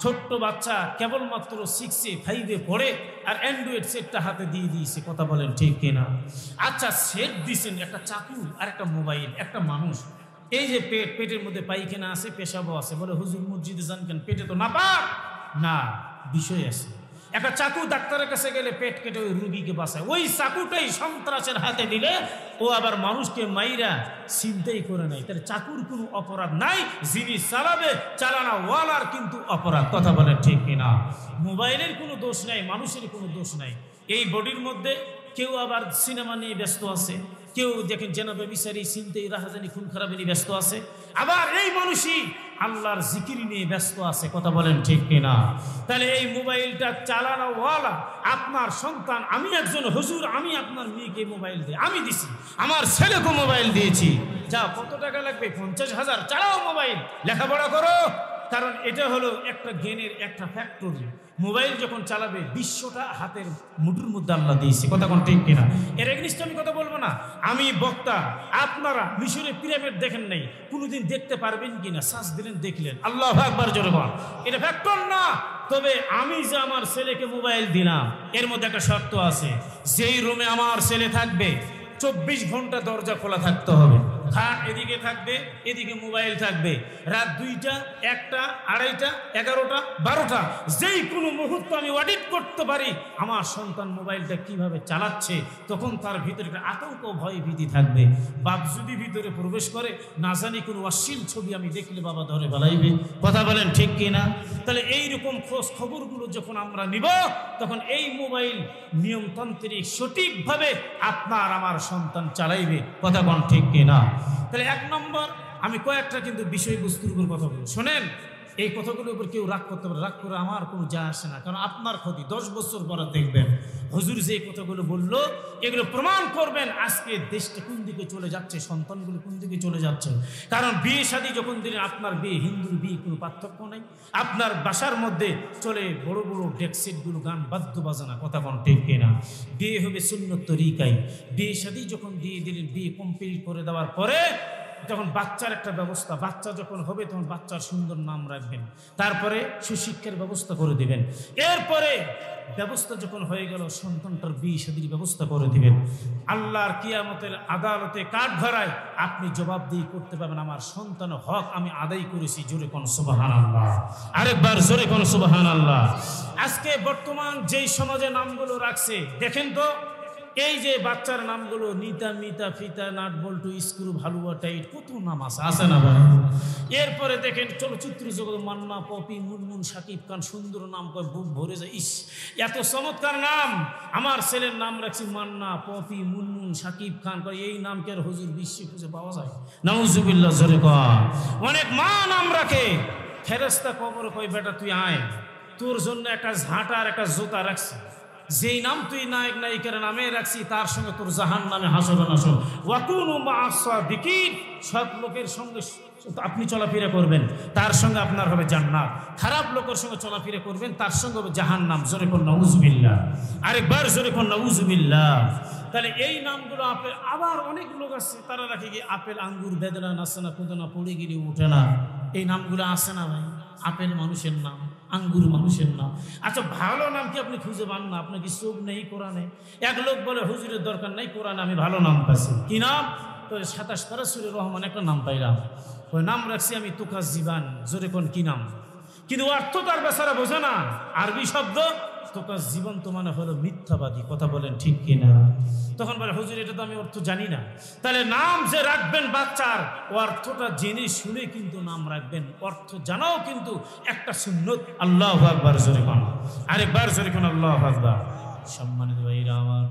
ছোট্ট বাচ্চা কেবলমাত্র 6 5 পড়ে আর অ্যান্ড্রয়েড সেটটা হাতে দিয়ে দিয়েছে, কথা বলেন ঠিক কিনা? আচ্ছা, সেট দিয়েছেন একটা চাকু আর একটা মোবাইল, একটা মানুষ এই যে পেটের মধ্যে পায়খানা আছে, পেশাবও আছে, বলে হুজুর মসজিদে যান কেন, পেটে তো নাপাক না, বিষয় আছে। একটা চাকু ডাক্তারের কাছে গেলে পেট কেটে ওই রুগীকে বাঁচায়, ওই চাকুটাই সন্ত্রাসের হাতে দিলে ও আবার মানুষকে মাইরা চিন্তাই করে নাই। তাহলে চাকুর কোনো অপরাধ নাই, যিনি চালাবে চালানা ওয়ালার কিন্তু অপরাধ, কথা বলে ঠিক কিনা? মোবাইলের কোনো দোষ নাই, মানুষের কোনো দোষ নাই। এই বডির মধ্যে কেউ আবার সিনেমা নিয়ে ব্যস্ত আছে, কেউ দেখেন জেনাবে বিচারি চিন্তাই রাহাজানি খুন খারাপি নিয়ে ব্যস্ত আছে, আবার এই মানুষই আল্লাহর জিকির নিয়ে ব্যস্ত আছে, কথা বলেন ঠিক কিনা? তাহলে এই মোবাইলটা চালানো ওয়ালা আপনার সন্তান। আমি একজন হুজুর, আমি আপনার মেয়েকে মোবাইল দিই, আমি দিছি, আমার ছেলেকে মোবাইল দিয়েছি, যা কত টাকা লাগবে, 50,000, চালাও মোবাইল, লেখাপড়া করো। কারণ এটা হলো একটা জ্ঞানের একটা ফ্যাক্টরি। মোবাইল যখন চালাবে বিশ্বটা হাতের মুঠোর মধ্যে আল্লাহ দিয়েছে, কথা কোন ঠিক কিনা? এর এগনিস্ট আমি কথা বলবো না, আমি বক্তা। আপনারা মিশরের পিরামিড দেখেন নাই, কোনোদিন দেখতে পারবেন কিনা? শ্বাস দিলেন, দেখলেন, আল্লাহু আকবার জোরে বল, এটা ফ্যাক্টর না। তবে আমি যে আমার ছেলেকে মোবাইল দিলাম, এর মধ্যে একটা শর্ত আছে, যেই রুমে আমার ছেলে থাকবে 24 ঘন্টা দরজা খোলা থাকতে হবে, খাট এদিকে থাকবে, এদিকে মোবাইল থাকবে, রাত 2টা 1টা 2:30 11টা 12টা যেই কোনো মুহূর্ত আমি অডিট করতে পারি আমার সন্তান মোবাইলটা কিভাবে চালাচ্ছে, তখন তার ভিতরে একটা আতঙ্ক ভয় ভীতি থাকবে। বাপ যদি ভিতরে প্রবেশ করে, না জানি কোনো অশ্লীল ছবি আমি দেখলে বাবা ধরে ফেলাইবে, কথা বলেন ঠিক কিনা? তাহলে এইরকম খোঁজ খবরগুলো যখন আমরা নিব, তখন এই মোবাইল নিয়মতান্ত্রিক সঠিকভাবে আপনার আমার সন্তান চালাইবে, কথা বলেন ঠিক কিনা? তাহলে 1 নম্বর, আমি কয়েকটা কিন্তু বিষয়বস্তুর উপর কথা বলবো, শোনেন। এই কথাগুলোর উপর কেউ রাগ করতে পারে, রাগ করে আমার কোনো যা আসে না, কারণ আপনার ক্ষতি 10 বছর পরে দেখবেন হুজুর যে কথাগুলো বললো এগুলো প্রমাণ করবেন আজকে দেশটা কোন দিকে চলে যাচ্ছে, সন্তানগুলো কোন দিকে চলে যাচ্ছে। কারণ বিয়ে শাদী যখন দিলেন, আপনার বিয়ে হিন্দুর বিয়ে কোনো পার্থক্য নেই, আপনার বাসার মধ্যে চলে বড় বড় ডেকসেটগুলো, গান বাদ্য বাজানা, কথা কোন ঠিক কিনা? বিয়ে হবে সুন্নত তরিকায়। বিয়ে শাদী যখন দিয়ে দিলেন, বিয়ে কমপ্লিট করে দেওয়ার পরে যখন বাচ্চার একটা ব্যবস্থা, বাচ্চা যখন হবে তখন বাচ্চার সুন্দর নাম রাখবেন, তারপরে সুশিক্ষার ব্যবস্থা করে দিবেন। এরপরে ব্যবস্থা যখন হয়ে গেল, সন্তানটার বিয়ে শাদীর ব্যবস্থা করে দিবেন। আল্লাহর কিয়ামতের আদালতে কাঠ ধরায় আপনি জবাবদিহি করতে পারবেন, আমার সন্তানের হক আমি আদায় করেছি। জোরে কোন সুবহানাল্লাহ, আরেকবার জোরে কোন সুবহানাল্লাহ। আজকে বর্তমান যেই সমাজে নামগুলো রাখছে, দেখেন তো, এই যে বাচ্চার নামগুলো, নিতা, মিতা, ফিতা, নাট, বল্টু, স্ক্রু, ভালুয়া, টাইট, কত নাম আছে না ভাই? এরপরে দেখেন চলচ্চিত্র জগৎ, মান্না, পপি, মুনমুন, শাকিব খান, সুন্দর নাম কয়, বুক ভরে যায়, ইস এত চমৎকার নাম। আমার ছেলের নাম রাখছি মান্না, পপি, মুনমুন, শাকিব খান, কয় এই নাম কে আর হুজুর বিশ্বে খুঁজে পাওয়া যায়? নাউজুবিল্লাহ, জোরে কয়। অনেক মা নাম রাখে, ফেরেশতা কবর কয় বেটা তুই আয়, তোর জন্য একটা ঝাঁটা আর একটা জুতা রাখছি, যেই নাম তুই নায়ক নায়িকার নামে রাখছি তার সঙ্গে তোর জাহান্নামে হাসর নাসর। ওয়াকুনু মা'আস সাদিকিন, সৎ লোকের সঙ্গে আপনি চলাফেরা করবেন, তার সঙ্গে আপনার হবে জান্নাত। খারাপ লোকের সঙ্গে চলাফেরা করবেন, তার সঙ্গে হবে জাহান্নাম। জোরে কোন নাউজুবিল্লাহ, আরেকবার জোরে কোন নাউজুবিল্লাহ। তাহলে এই নামগুলো আপেল, আবার অনেক লোক আছে তারা রাখে গিয়ে আপেল, আঙ্গুর, বেদনা, নাসনা, কুদনা, পড়ে গেলে উঠে না, এই নামগুলো আসে না ভাই? আপেল মানুষের নাম, আঙ্গুর মানুষের নাম। আচ্ছা, ভালো নাম কি আপনি খুঁজে পান না? আপনার কি চোখ নেই কোরআনে? এক লোক বলে হুজুরের দরকার নেই, কোরআনে আমি ভালো নাম পাইছি। কি নাম? তো 27 পারা সূরা রহমান একটা নাম পাইলাম, ওই নাম রাখছি আমি তুকাস জীবান। জোরে কোন কি নাম? কিন্তু অর্থ তার বেচারা বোঝে না। আরবি শব্দ তোকাস জীবন তো মানে হলো মিথ্যাবাদী, কথা বলেন ঠিক কিনা? তখন বলে হুজুর এটা তো আমি অর্থ জানি না। তাহলে নাম যে রাখবেন বাচ্চার, ও অর্থটা জেনে শুনে কিন্তু নাম রাখবেন, অর্থ জানাও কিন্তু একটা সুন্নত। আল্লাহু আকবার, জোরে কোন আরেকবার জোরে কোন আল্লাহু আকবার। সম্মানিত ভাইরা আমার,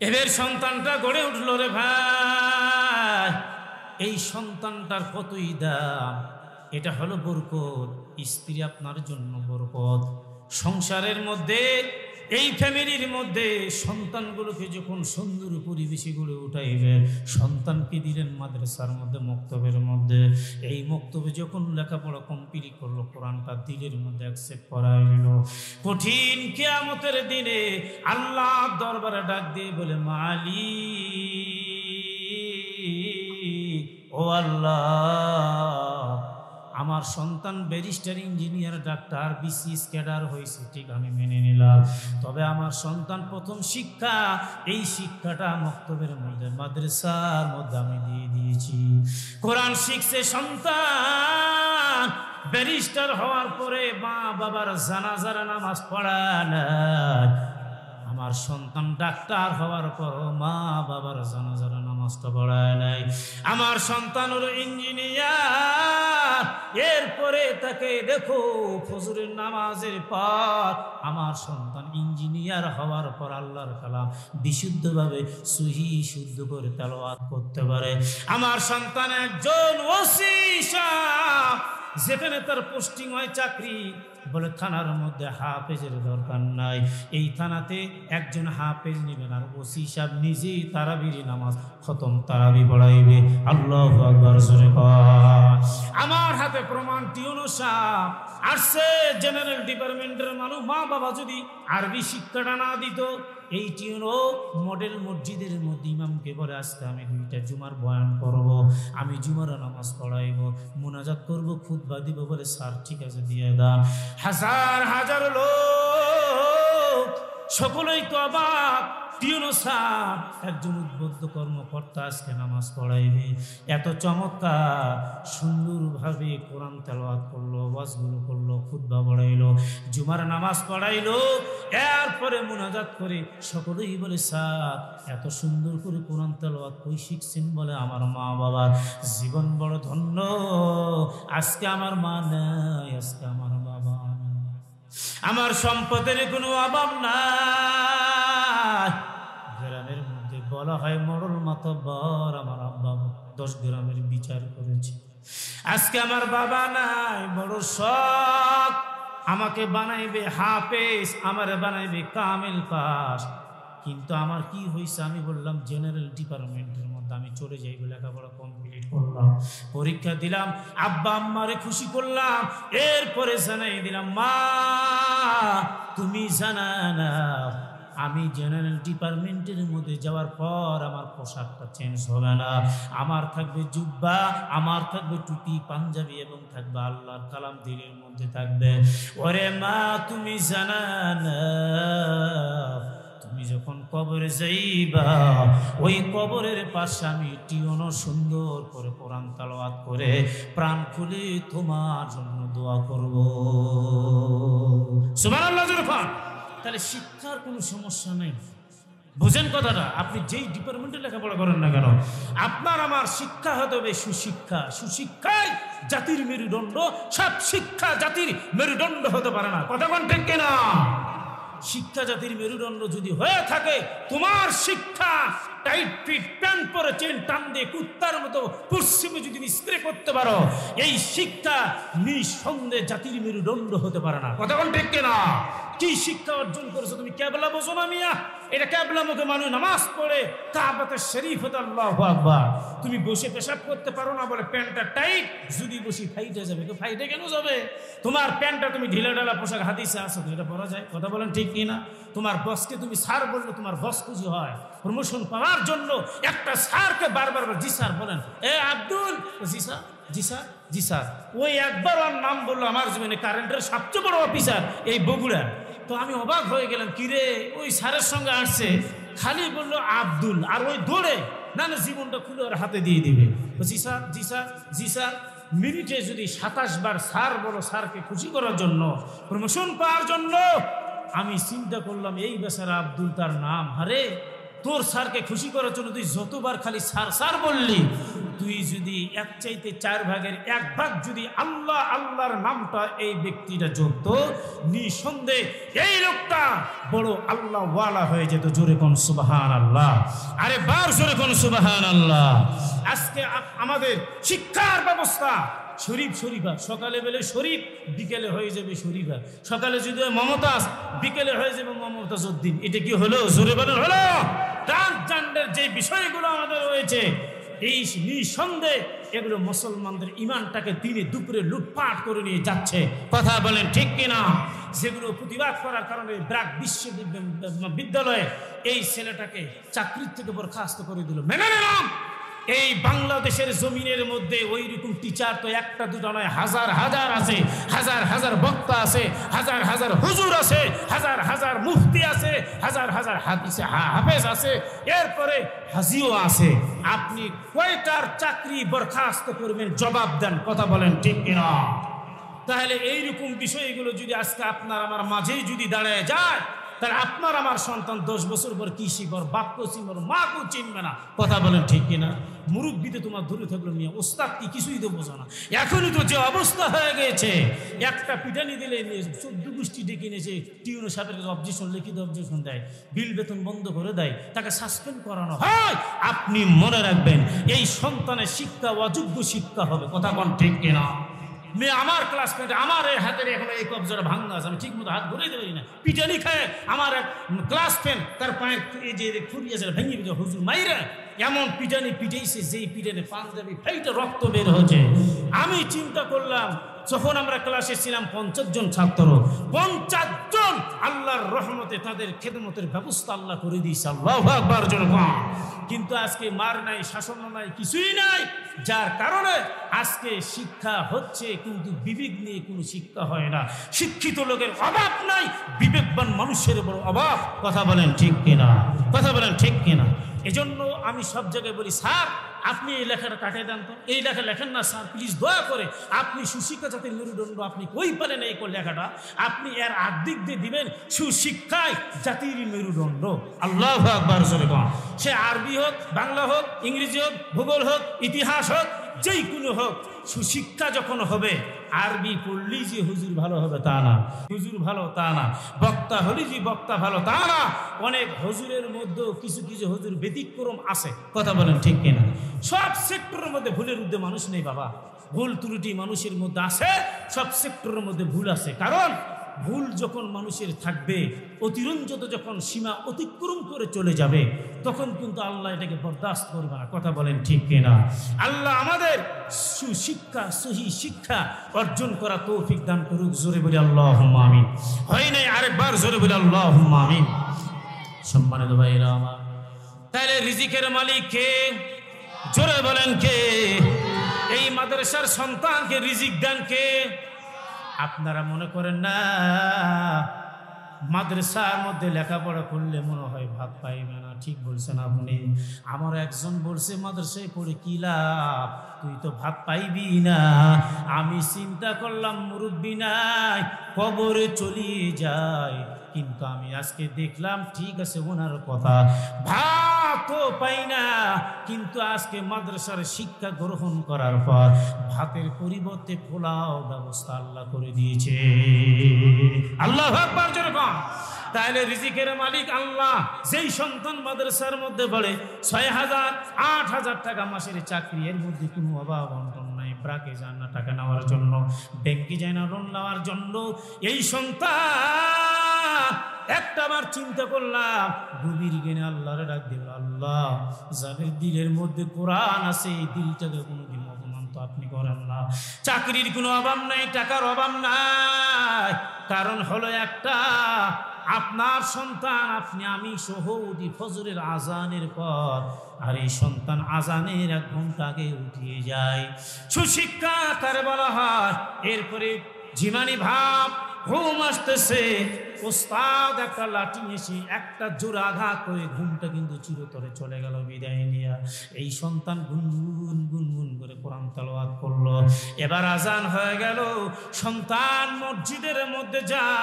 এদের সন্তানটা গড়ে উঠলো রে ভাই, এই সন্তানটার কতই দাম। এটা হলো বরকত, স্ত্রী আপনার জন্য বরকত। সংসারের মধ্যে, এই ফ্যামিলির মধ্যে সন্তানগুলোকে যখন সুন্দর পরিবেশে গড়ে উঠাইবেন, সন্তানকে দিলেন মাদ্রাসার মধ্যে, মক্তবের মধ্যে, এই মক্তবে যখন লেখাপড়া কমপ্লিট করলো, কোরআনটা দিলের মধ্যে অ্যাকসেপ্ট করা হইল, কঠিন কিয়ামতের দিনে আল্লাহ দরবারে ডাক দিয়ে বলে, মালিক ও আল্লাহ, আমার সন্তান barrister, engineer, doctor, BCS cadre হয়েছে, ঠিক আমি মেনে নিলাম, তবে আমার সন্তান প্রথম শিক্ষা, এই শিক্ষাটা মক্তবের মধ্যে, মাদ্রাসার মধ্যে আমি দিয়ে দিয়েছি। কোরআন শিখছে সন্তান, ব্যারিস্টার হওয়ার পরে মা বাবার জানাজার নামাজ পড়া নাই। আমার সন্তান ডাক্তার হওয়ার পর মা বাবার জানাজার নামাজটা পড়ায় নাই। আমার সন্তান হলো ইঞ্জিনিয়ার, এরপরে তাকে দেখো ফজরের নামাজের পর আমার সন্তান ইঞ্জিনিয়ার হওয়ার পর আল্লাহর কালাম বিশুদ্ধভাবে সহি শুদ্ধ করে তেলাওয়াত করতে পারে। আমার সন্তান একজন ওসি সাহেব, যেখানে তার পোস্টিং হয় চাকরি, বলে থানার মধ্যে হাফেজের দরকার নাই, এই থানাতে একজন হাফেজ নেবেন, আর ওসি সাহেব নিজেই তারাবির নামাজ খতম তারাবি পড়াইবে। আল্লাহু আকবার জোরে কর। আমার হাতে প্রমাণ, টিউনো সাহেব আসছে, জেনারেল ডিপার্টমেন্টের মানুষ, মা বাবা যদি আরবি শিক্ষাটা না দিত, এই টিউনো মডেল মসজিদের মধ্যে ইমামকে বলে, আজকে আমি 2টা জুমার বয়ান করব, আমি জুমার নামাজ পড়াইব, মুনাজাত করব, খুতবা দিব, বলে স্যার ঠিক আছে দিয়ে দাও। হাজার হাজার লোক, সকলেই তো অবাক, টিউনো সাহেব একজন উদ্বুদ্ধ কর্মকর্তা আজকে নামাজ পড়াইবে, এত চমৎকার সুন্দরভাবে কোরআন তেলাওয়াত করলো, ওয়াজগুলো করলো, খুতবা পড়াইলো, জুমার নামাজ পড়াইলো, এরপরে মুনাজাত করে সকলেই বলে, স্যার এত সুন্দর করে কোরআন তেলাওয়াত কই শিখছেন? বলে, আমার মা বাবার জীবন বড় ধন্য, আজকে আমার মা নাই, আজকে আমার বাবা নাই, আমার সম্পদের কোনো অভাব নাই। গ্রামের মধ্যে বলা হয় মরল মাতব্বর, আমার আব্বা 10 গ্রামের বিচার করেছে, আজকে আমার বাবা নাই, বড় শখ, আমাকে বানাইবে হাফেজ, আমারে বানাইবে কামিল পাস। কিন্তু আমার কি হয়েছে, আমি বললাম জেনারেল ডিপার্টমেন্টের মধ্যে আমি চলে যাই, লেখাপড়া কমপ্লিট করলাম, পরীক্ষা দিলাম, আব্বা আম্মারে খুশি করলাম, এরপরে জানাই দিলাম, মা তুমি জানা না, আমি জেনারেল ডিপার্টমেন্টের মধ্যে যাওয়ার পর আমার পোশাকটা চেঞ্জ হবে না, আমার থাকবে জুব্বা, আমার থাকবে টুপি পাঞ্জাবি, এবং থাকবে আল্লাহর কালাম দিলের মধ্যে থাকবে। ওরে মা তুমি জানা না, তুমি যখন কবরে যাইবা, ওই কবরের পাশে আমি টিউনো সুন্দর করে কোরআন তেলাওয়াত করে প্রাণ খুলে তোমার জন্য দোয়া করব। সুবহানাল্লাহ। তাহলে শিক্ষার কোনো সমস্যা নেই, বুঝেন কথাটা। আপনি যেই ডিপার্টমেন্টে লেখাপড়া করেন না কেন, আপনার আমার শিক্ষা হতে হবে সুশিক্ষা। সুশিক্ষাই জাতির মেরুদণ্ড, সব শিক্ষা জাতির মেরুদণ্ড হতে পারে না। কথা কোন ঠিক কিনা? শিক্ষা জাতির মেরুদণ্ড যদি হয়ে থাকে, তোমার শিক্ষা টাইট ফিট প্যান্ট পরে চেন টান দিয়ে কুত্তার মতো পশ্চিমে যদি স্প্রে করতে পারো, এই শিক্ষা নিঃসন্দেহে জাতির মেরুদণ্ড হতে পারে না। কথা কোন ঠিক কিনা? কি শিক্ষা অর্জন করেছো তুমি? কেবলা বোঝো না মিয়া? এটা কেবলা মুখে মানুষ নামাজ পড়ে কাবাতে শরীফ হতে আল্লাহু আকবার, তুমি বসে পেশাব করতে পারো না বলে প্যান্টটা টাইট, যদি বসি ফাইটে যাবে। তো ফাইটে কেন যাবে? তোমার প্যান্টটা তুমি ঢিলা ঢালা পোশাক হাদিসে আছে তো, এটা পরা যায়। কথা বলেন ঠিক কিনা? তোমার বসকে তুমি স্যার বললে তোমার বস খুশি হয়। প্রমোশন পাওয়ার জন্য একটা স্যারকে বারবার জি স্যার বলেন, এ আব্দুল, জি স্যার, জি স্যার, জি স্যার। ওই একবার ওর নাম বললো আমার জীবনে কারেন্টের সবচেয়ে বড় অফিসার এই বগুড়া। তো আমি অবাক হয়ে গেলাম, কিরে ওই স্যারের সঙ্গে আসছে, খালি বললো আব্দুল, আর ওই দৌড়ে না না জীবনটা খুলে ওর হাতে দিয়ে দিবে। জি স্যার, জি স্যার, জি স্যার। মিনিটে যদি 27 বার স্যার বলো, স্যারকে খুশি করার জন্য, প্রমোশন পাওয়ার জন্য। আমি চিন্তা করলাম এই বেচারা আব্দুল, তার নাম, হারে তোর স্যারকে খুশি করার জন্য তুই যতবার খালি স্যার স্যার বললি, তুই যদি এক চাইতে 4 ভাগের 1 ভাগ যদি আল্লাহ আল্লাহর নামটা এই ব্যক্তিটা জপত, নিঃসন্দেহে এই লোকটা বড় আল্লাহ ওয়ালা হয়ে যেত। জোরে কোন সুবহানাল্লাহ, আরে বার জোরে কোন সুবহানাল্লাহ। আজকে আমাদের শিক্ষার ব্যবস্থা শরীফ শরীফা, সকালে বেলে শরীফ, বিকেলে হয়ে যাবে শরীফা। সকালে যদি মমতাজ, বিকেলে হয়ে যাবে মমতাজ উদ্দিন। এটা কি হলো? জোরে বলেন হলো? ট্রান্সজেন্ডার যে বিষয়গুলো আমাদের রয়েছে, এই নিঃসন্দেহে এগুলো মুসলমানদের ইমানটাকে দিনে দুপুরে লুটপাট করে নিয়ে যাচ্ছে। কথা বলেন ঠিক কিনা? যেগুলো প্রতিবাদ করার কারণে ব্র্যাক বিশ্ববিদ্যালয়ে এই ছেলেটাকে চাকরির থেকে বরখাস্ত করে দিল। মেনে নিলাম, এই বাংলাদেশের জমিনের মধ্যে ওই রকম টিচার তো একটা দুটো নয়, হাজার হাজার আছে, হাজার হাজার বক্তা আছে, হাজার হাজার হুজুর আছে, হাজার হাজার মুফতি আছে, হাজার হাজার হাফেজ আছে, এরপরে হাজিও আছে। আপনি কয়টার চাকরি বরখাস্ত করবেন? জবাব দেন, কথা বলেন ঠিক কিনা? তাহলে এইরকম বিষয়গুলো যদি আজকে আপনার আমার মাঝেই যদি দাঁড়ায় যায়, তাহলে আপনার আমার সন্তান 10 বছর পর কি শিখর, বাপকেও চিনবে না, মাকেও চিনবে না। কথা বলেন ঠিক কিনা? মুরব্বিতে তোমার দূরে থাকলো মিয়া, ওস্তাদ কি কিছুই তো বোঝো না। এখনই তো যে অবস্থা হয়ে গেছে, একটা পিটানি দিলে 14 গোষ্ঠী ডেকে নিয়েছে, টিউনো সাহেবের কাছে অবজেকশন, লিখিত অবজেকশন দেয়, বিল বেতন বন্ধ করে দেয়, তাকে সাসপেন্ড করানো হয়। আপনি মনে রাখবেন, এই সন্তানের শিক্ষা অযোগ্য শিক্ষা হবে। কথা বলেন ঠিক কিনা? মেয়ে আমার ক্লাসমেট, আমার এই হাতের এখন এই কবজাটা ভাঙা আছে, আমি ঠিক মতো হাত ঘুরাইতে পারি না। পিটানি খায় আমার এক ক্লাসমেট, তার পায়ের এই যে খুঁড়ি আছে ভেঙে ভেঙে হুজুর মাইরা এমন পিটানি পিটাইছে, যেই পিটানি পাঞ্জাবি ফাইটে রক্ত বের হয়েছে। আমি চিন্তা করলাম, যখন আমরা ক্লাসে ছিলাম 50 জন ছাত্র, 50 জন আল্লাহর রহমতে তাদের খেদমতের ব্যবস্থা আল্লাহ করে দিয়েছে। আল্লাহু আকবার জোরে বল। কিন্তু আজকে মার নাই, শাসন নাই, কিছুই নাই, যার কারণে আজকে শিক্ষা হচ্ছে কিন্তু বিবেক নিয়ে কোনো শিক্ষা হয় না। শিক্ষিত লোকের অভাব নাই, বিবেকবান মানুষের বড় অভাব। কথা বলেন ঠিক কিনা? কথা বলেন ঠিক কিনা? এজন্য আমি সব জায়গায় বলি, স্যার আপনি এই লেখাটা কাটিয়ে দেন তো, এই লেখা লেখেন না স্যার প্লিজ, দয়া করে। আপনি সুশিক্ষা জাতির মেরুদণ্ড, আপনি কই পেলেন এই লেখাটা? আপনি এর আর্দিক দিয়ে দিবেন সুশিক্ষায় জাতির মেরুদণ্ড। আল্লাহু আকবার জোরে বল। সে আরবি হোক, বাংলা হোক, ইংরেজি হোক, ভূগোল হোক, ইতিহাস হোক, যেই কোনো হোক, সুশিক্ষা যখন হবে, আরবি পড়লেই যে হুজুর ভালো হবে তা না, হুজুর ভালো তা না, বক্তা হলেই যে বক্তা ভালো তা না। অনেক হুজুরের মধ্যেও কিছু কিছু হুজুর ব্যতিক্রম আছে। কথা বলেন ঠিক কিনা? সব সেক্টরের মধ্যে ভুলের ঊর্ধ্বে মানুষ নেই বাবা, ভুল ত্রুটি মানুষের মধ্যে আছে, সব সেক্টরের মধ্যে ভুল আছে। কারণ ভুল যখন মানুষের থাকবে, অতিরঞ্জিত যখন সীমা অতিক্রম করে চলে যাবে, তখন কিন্তু আল্লাহ এটাকে বরদাস্ত করবে না। কথা বলেন ঠিক কিনা? আল্লাহ আমাদের সুশিক্ষা, সহি শিক্ষা অর্জন করা তৌফিক দান করুক। জোরে বলি আল্লাহুম্মা আমিন। হয় নাই, আরেকবার জোরে বলি আল্লাহুম্মা আমিন। সম্মানিত ভাইরা আমার, তাহলে রিজিকের মালিক কে? জোরে বলেন কে? এই মাদ্রাসার সন্তানকে রিজিক দেন কে? আপনারা মনে করেন না মাদ্রাসার মধ্যে লেখাপড়া করলে মনে হয় ভাত পাইবে না? ঠিক বলছেন আপনি। আমার একজন বলছে, মাদ্রাসায় পড়ে কি লাভ, তুই তো ভাত পাইবি না। আমি চিন্তা করলাম মুরব্বি নাই, কবরে চলিয়ে যায়। কিন্তু আমি আজকে দেখলাম ঠিক আছে ওনার কথা, ভাতও পাই না, কিন্তু আজকে মাদ্রাসার শিক্ষা গ্রহণ করার পর ভাতের পরিবর্তে পোলাও ব্যবস্থা আল্লাহ করে দিয়েছে। আল্লাহু আকবার জোরে বল। তাহলে রিজিকের মালিক আল্লাহ। যেই সন্তান মাদ্রাসার মধ্যে পড়ে 6,000 8,000 টাকা মাসের চাকরি, এর মধ্যে কোনো অভাব অনটন নাই, ব্রাকে যায় না টাকা নেওয়ার জন্য, ব্যাংকে যায় না লোন নেওয়ার জন্য। এই সন্তান একটা বার চিন্তা করলাম, গভীর জ্ঞানে আল্লাহরে ডাক দেব, আল্লাহ যাদের দিলের মধ্যে কোরআন আছে, এই দিলটাকে কোনোদিন অপমান তো আপনি করেন না। চাকরির কোনো অভাব নাই, টাকার অভাব নাই, কারণ হলো একটা, আপনার সন্তান আপনি আমি সহ উঠি ফজরের আজানের পর, আর এই সন্তান আজানের 1 ঘন্টা আগে উঠিয়ে যায়। সুশিক্ষা তার বলা হয়। এরপরে ঝিমানি ভাব, ঘুম আসতেছে, ওস্তাদ একটা লাঠি এসে একটা জোর আঘাত করে ঘুমটা কিন্তু চিরতরে চলে গেল বিদায় নিয়া। এই সন্তান গুনগুন গুনগুন করে কোরআন তেলাওয়াত করলো। এবার আজান হয়ে গেল, সন্তান মসজিদের মধ্যে যায়,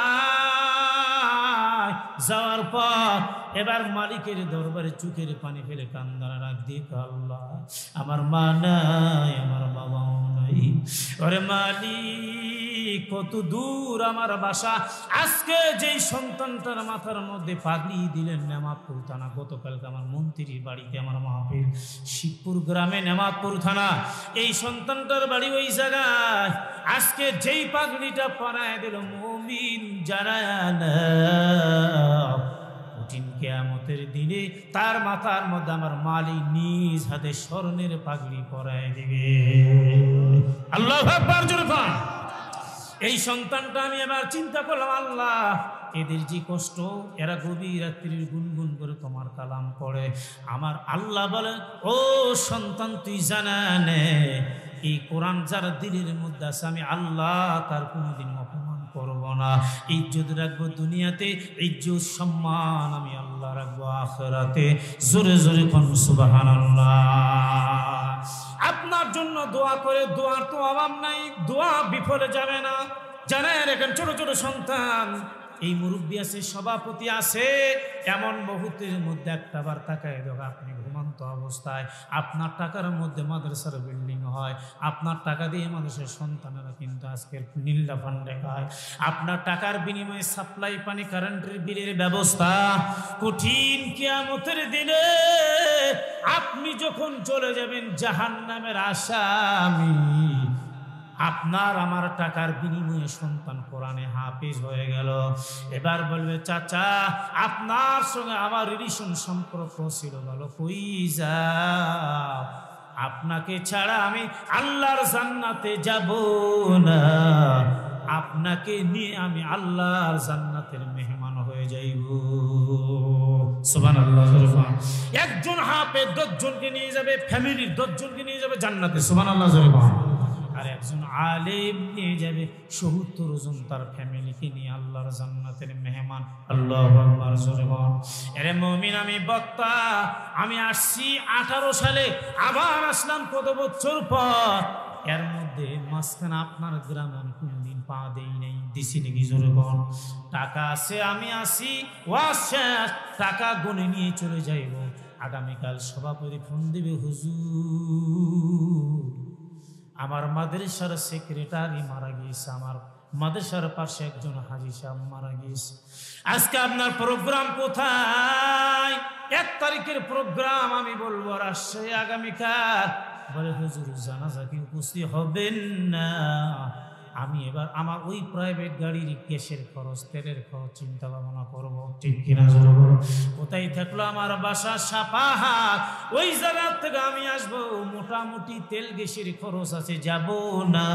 যাওয়ার পর এবার মালিকের দরবারে চোখের পানি ফেলে কান্দানা রাখ দিয়ে, আল্লাহ আমার মা নাই, আমার বাবাও নাই, ওরে মালিক কত দূর আমার বাসা। আজকে যেই সন্তানটার মাথার মধ্যে পাগড়ি দিলেন নেমাতপুর থানা, গতকালকে আমার মন্ত্রীর বাড়িতে আমার মাহফিল, শিবপুর গ্রামে নেমাতপুর থানা, এই সন্তানটার বাড়ি ওই জায়গায়। আজকে যেই পাগড়িটা পরায় দিল মুমিন যারা কঠিন কিয়ামতের দিনে তার মাথার মধ্যে আমার মালিক নিজ হাতে স্বর্ণের পাগড়ি পরায় দিবে। আল্লাহু আকবার জোরে বল। এই সন্তানটা আমি এবার চিন্তা করলাম, আল্লাহ এদের যে কষ্ট, এরা গভীর রাত্রির গুনগুন করে তোমার কালাম পড়ে। আমার আল্লাহ বলে, ও সন্তান তুই জানা নে, এই কোরআন যার দিলের মধ্যে আছে আমি আল্লাহ তার কোনোদিন অপমান করব না। ইজ্জত রাখবো দুনিয়াতে, ইজ্জত সম্মান আমি আল্লাহ রাখবো আখিরাতে। জোরে জোরে কোন সুবহানাল্লাহ। আপনার জন্য দোয়া করে, দোয়ার তো অভাব নাই, দোয়া বিফলে যাবে না। জানেন এখন ছোট ছোট সন্তান, এই মুরব্বী আছে, সভাপতি আছে, এমন মুহূর্তের মধ্যে একটা বার তাকায় দেখো আপনি ঘুমন্ত অবস্থায়, আপনার টাকার মধ্যে মাদ্রাসার বিল্ডিং হয়, আপনার টাকা দিয়ে মানুষের সন্তানেরা কিন্তু আজকের নীলদা ফান্ডে খায়, আপনার টাকার বিনিময়ে সাপ্লাই পানি কারেন্টের বিলের ব্যবস্থা। কঠিন কিয়ামতের দিনে আপনি যখন চলে যাবেন জাহান্নামের আসামি, আপনার আমার টাকার বিনিময়ে সন্তান কোরআনে হাফেজ হয়ে গেল। এবার বলবে, চাচা আপনার সঙ্গে আমার রিলেশন সম্পর্ক ছিল ভালো, কই যাও? আপনাকে ছাড়া আমি আল্লাহর জান্নাতে যাব না, আপনাকে নিয়ে আমি আল্লাহর জান্নাতের মেহমান হয়ে যাইব। সুবহানাল্লাহ। একজন হাফেজ 10 জনকে নিয়ে যাবে, ফ্যামিলির 10 জনকে নিয়ে যাবে জান্নাতে। সুবহানাল্লাহ। আর একজন আলেম নিয়ে যাবে 70 জন তার ফ্যামিলিকে নিয়ে আল্লাহর জান্নাতের মেহমান। আল্লাহু আকবার জোরে বল। আরে মুমিন, আমি বক্তা, আমি আসছি 18 সালে, আবার আসলাম কত বছর পর। এর মধ্যে মাঝখানে আপনার গ্রামে আমি কোনদিন পা দেই নাই, দিছি নাকি? জোরে বল। টাকা আছে, আমি আসি, ওয়াজ শেষ, টাকা গুনে নিয়ে চলে যাইব। আগামীকাল সভাপতি ফোন দিবে, হুজুর আমার মাদ্রাসার সেক্রেটারি মারা গিয়েছে, আমার মাদ্রাসার পাশে একজন হাজী সাহেব মারা গিয়েছে, আজকে আপনার প্রোগ্রাম কোথায়? 1 তারিখের প্রোগ্রাম। আমি বলবো রাজশাহী আগামীকাল। বলে হুজুর জানাজা কি উপস্থিত হবেন না? আমি এবার আমার ওই প্রাইভেট গাড়ির গ্যাসের খরচ, তেলের খরচ চিন্তা ভাবনা করবো, ঠিক কিনা? কোথায় থাকলো আমার বাসা সাপাহার, ওই জায়গা থেকে আমি আসবো, মোটামুটি তেল গ্যাসের খরচ আছে, যাব না।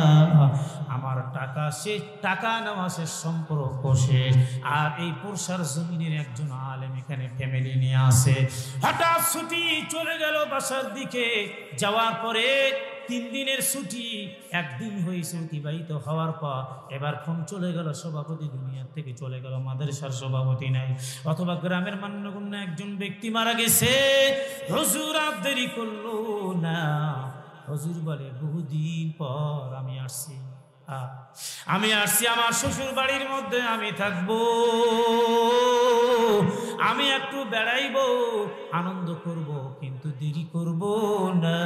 আমার টাকা শেষ, টাকা নেওয়া শেষ, সম্পর্ক শেষ। আর এই পুরসার জমিনের একজন আলেম এখানে ফ্যামিলি নিয়ে আসে, হঠাৎ ছুটি চলে গেল বাসার দিকে। যাওয়ার পরে 3 দিনের ছুটি, 1 দিন হয়েছে অতিবাহিত হওয়ার পর এবার ফোন চলে গেল, সভাপতি দুনিয়ার থেকে চলে গেল, মাদ্রাসার সভাপতি নাই, অথবা গ্রামের মান্যগণ্য একজন ব্যক্তি মারা গেছে। হুজুর আর দেরি করলো না, হুজুর বলে বহুদিন পর আমি আসছি, আমার শ্বশুর বাড়ির মধ্যে আমি থাকবো, আমি একটু বেড়াইবো, আনন্দ করব, কিন্তু দেরি করব না।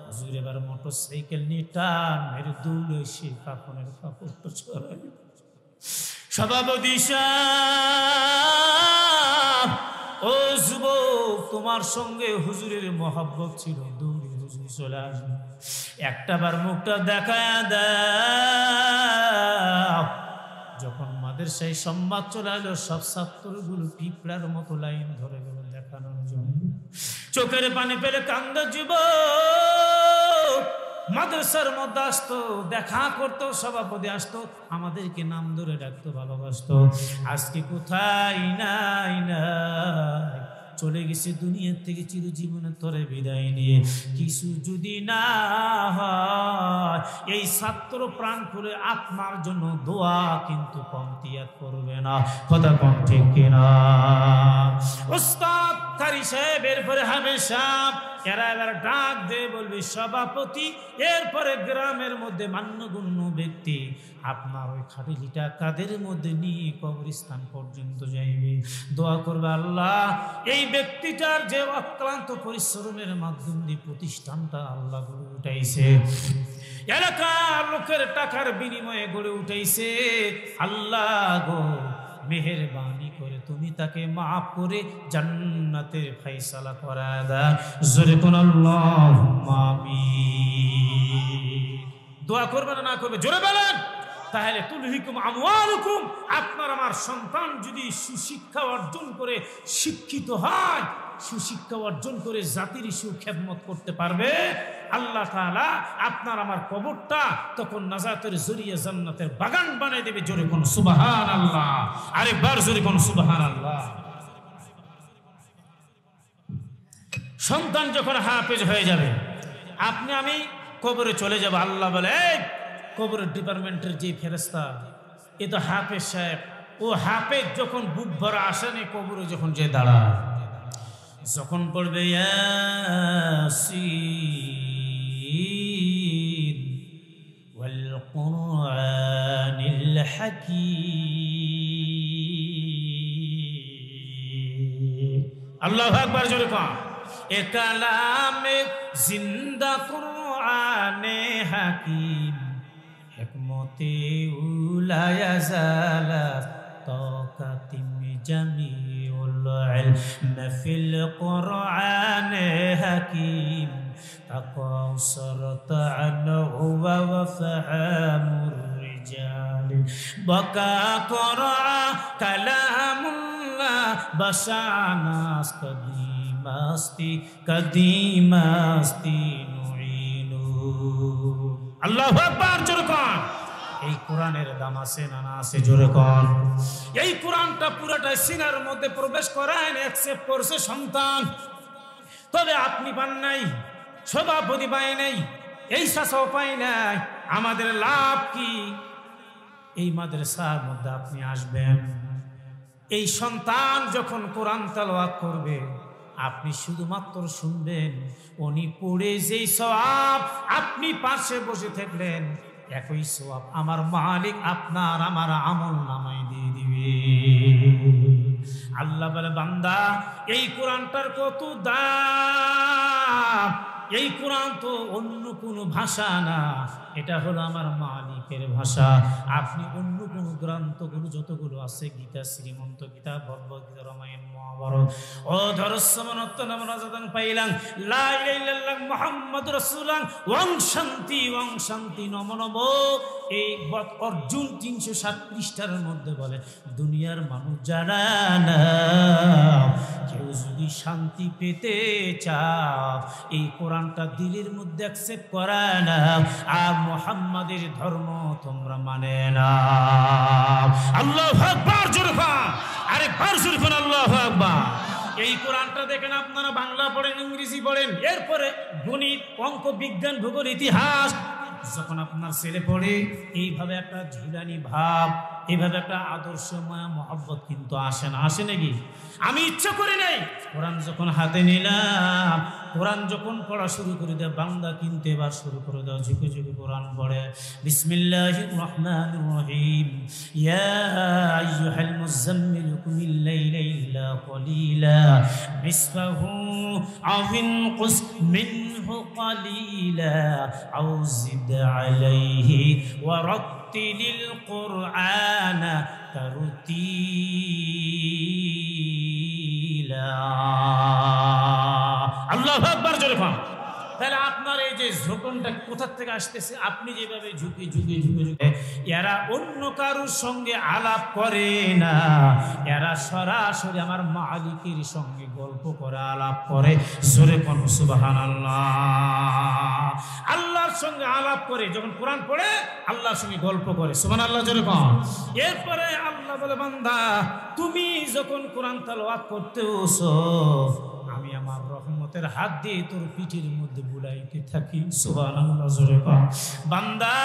হুজুর এবার মোটর সাইকেল নিয়ে টান মেরে দৌড়ে এসে কাপড়ের কাপড়টা ছড়াই, সভাপতি সাহেব, ও যুবক তোমার সঙ্গে হুজুরের মহব্বত ছিল, দৌড়ে হুজুর চলে আসবে, একটাবার মুখটা দেখায় দাও। যখন মাদ্রাসায় সংবাদ চলে এলো, সব ছাত্রগুলো পিঁপড়ার মতো লাইন ধরে গেল দেখানোর জন্য, চোখের পানি পেলে কান্দা যুবক। মাদ্রাসার মধ্যে আসতো, দেখা করতো, সভাপতি আসতো, আমাদেরকে নাম ধরে ডাকতো, ভালোবাসতো। আজকে কোথায়? নাই নাই, চলে গেছে দুনিয়ার থেকে চিরজীবনের তরে বিদায় নিয়ে। কিছু যদি না হয়, এই ছাত্র প্রাণ খুলে আপনার জন্য দোয়া কিন্তু কমতিয়াত করবে না, কথা কম ঠিক কিনা? উস্তাদ কারি সাহেব, এরপরে হাফেজ সাহেব, এরা এবার ডাক দিয়ে বলবে সভাপতি, এরপরে গ্রামের মধ্যে মান্যগণ্য ব্যক্তি আপনার ওই খাটিলিটা কাদের মধ্যে নিয়ে কবরস্থান পর্যন্ত যাইবে, দোয়া করবে আল্লাহ এই ব্যক্তিটার যে অক্লান্ত পরিশ্রমের মাধ্যম দিয়ে প্রতিষ্ঠানটা আল্লাহ গড়ে উঠাইছে, এলাকার লোকের টাকার বিনিময়ে গড়ে উঠাইছে, আল্লাহ গো মেহেরবানি করে তুমি তাকে মাফ করে জান্নাতের ফয়সালা করা দাও। জোরে কোন আল্লাহুম্মা আমিন। দোয়া করবে না করবে জোরে বলেন। তাহলে তুলহিকুম আমওয়ালুকুম, আপনার আমার সন্তান যদি সুশিক্ষা অর্জন করে শিক্ষিত হয়, সুশিক্ষা অর্জন করে জাতির সুখেদমত করতে পারবে, আল্লাহ তাআলা আপনার আমার কবরটা তখন নাজাতের জরিয়া জান্নাতের বাগান বানিয়ে দেবে। জোরে কোন সুবহানাল্লাহ, আরেকবার জোরে কোন সুবহানাল্লাহ। সন্তান যখন হাফেজ হয়ে যাবে, আপনি আমি কবরে চলে যাব, আল্লাহ বলে কবরের ডিপার্টমেন্টের যে ফেরেশতা এ তো হাফেজ সাহেব, ও হাফেজ যখন বুক ভরা আসেনি কবরে যখন যে দাঁড়ায়, যখন পড়বে ইয়াসিন ওয়াল কুরআনিল হাকীম, আল্লাহু আকবার জোরে কোন, এ কালামে জিন্দা কুরআনে হাকীম, হিকমতে উলায়া জালাত তাকাতিম জামিউল ইলম ফিল কুরআনে হাকীম, তাকাসরত আনহু ওয়া ফাহামুর রিজাল, বাকা কুরআন কালামুল্লাহ বাসানাস কদিমাস্তি নুইনু। আল্লাহু আকবার জোরে কোন। এই কোরআনের দাম আছে না না আছে জোরে কোন। এই কোরআনটা পুরোটা সিনার মধ্যে প্রবেশ করায় অ্যাকসেপ্ট করছে সন্তান, তবে আপনি পান নাই, সভাপতি পায় নাই, এই শাসাও পায় নাই, আমাদের লাভ কি? এই মাদ্রাসার মধ্যে আপনি আসবেন, এই সন্তান যখন কোরআন তেলাওয়াত করবে আপনি শুধুমাত্র শুনবেন, উনি পড়ে যেই সওয়াব আপনি পাশে বসে থাকলেন একই সওয়াব আমার মালিক আপনার আমার আমল নামায় দিয়ে দিবে। আল্লাহ বলে বান্দা এই কোরআনটার কত দাম, এই কোরআন তো অন্য কোনো ভাষা না, এটা হলো আমার মালিকের ভাষা। আপনি অন্য কোনো গ্রন্থগুলো যতগুলো আছে, গীতা, শ্রীমন্ত গীতা, ভগবদ্গীতা, রামায়ণ, মহাভারত, ও ধরস্যমনত্ব নাম রাজাদান পাইলাম, লা ইলাহা ইল্লাল্লাহ মুহাম্মাদুর রাসূলুল্লাহ, ওয়াং শান্তি নমো নমো। এই অর্জুন 307 পৃষ্ঠার মধ্যে বলে দুনিয়ার মানুষ জানা না, কেউ যদি শান্তি পেতে চাও এই কোরআনটা দিলের মধ্যে অ্যাকসেপ্ট করা না, আর মুহাম্মাদের ধর্ম তোমরা মানে না। আল্লাহু আকবার জোরে বল, আরেকবার জোরে বল আল্লাহু আকবার। এই কোরআনটা দেখেন আপনারা বাংলা পড়েন, ইংরেজি পড়েন, এরপরে গণিত, অঙ্ক, বিজ্ঞান, ভূগোল, ইতিহাস যখন আপনার ছেলে পড়ে এইভাবে একটা ঝুলানি ভাব, এইভাবে একটা আদর্শ মায়া মহব্বত কিন্তু আসে না, আসে নাকি? আমি ইচ্ছা করি নাই, কোরআন যখন হাতে নিলাম, কোরআন যখন পড়া শুরু করে দেয়, বান্দা কিন্তু এবার শুরু করে দাও ঝুঁকে ঝুঁকে কোরআন পড়ে। বিসমিল্লাহির রহমানির রহিম, ইয়া আইয়ুহাল মুযাম্মিল কুমিল লাইলা ইল্লা কলিলা নিসফাহু আও ইনকুস মিনহু কলিলা আও জিদ আলাইহি ওয়া রাত্তিলিল কুরআনা তারতিলা। আল্লাহু আকবার জোরে বল। তাহলে আপনার এই যে ঝোঁকনটা কোথা থেকে আসতেছে? আপনি যেভাবে ঝুঁকে ঝুঁকে ঝুঁকে ঝুঁকে, এরা অন্য কারোর সঙ্গে আলাপ করে না, এরা সরাসরি আমার মালিকের সঙ্গে গল্প করে আলাপ করে। জোরে কোন সুবহানাল্লাহ। আল্লাহর সঙ্গে আলাপ করে, যখন কোরআন পড়ে আল্লাহর সঙ্গে গল্প করে। সুবহানাল্লাহ জোরে কোন। এরপরে আল্লাহ বলে বান্দা তুমি যখন কোরআন তেলাওয়াত করতেছো আমি আমার রহমতের হাত দিয়ে তোর পিঠের মধ্যে বুলাইতে থাকি। সুবহানাল্লাহ জোরে বল। বান্দা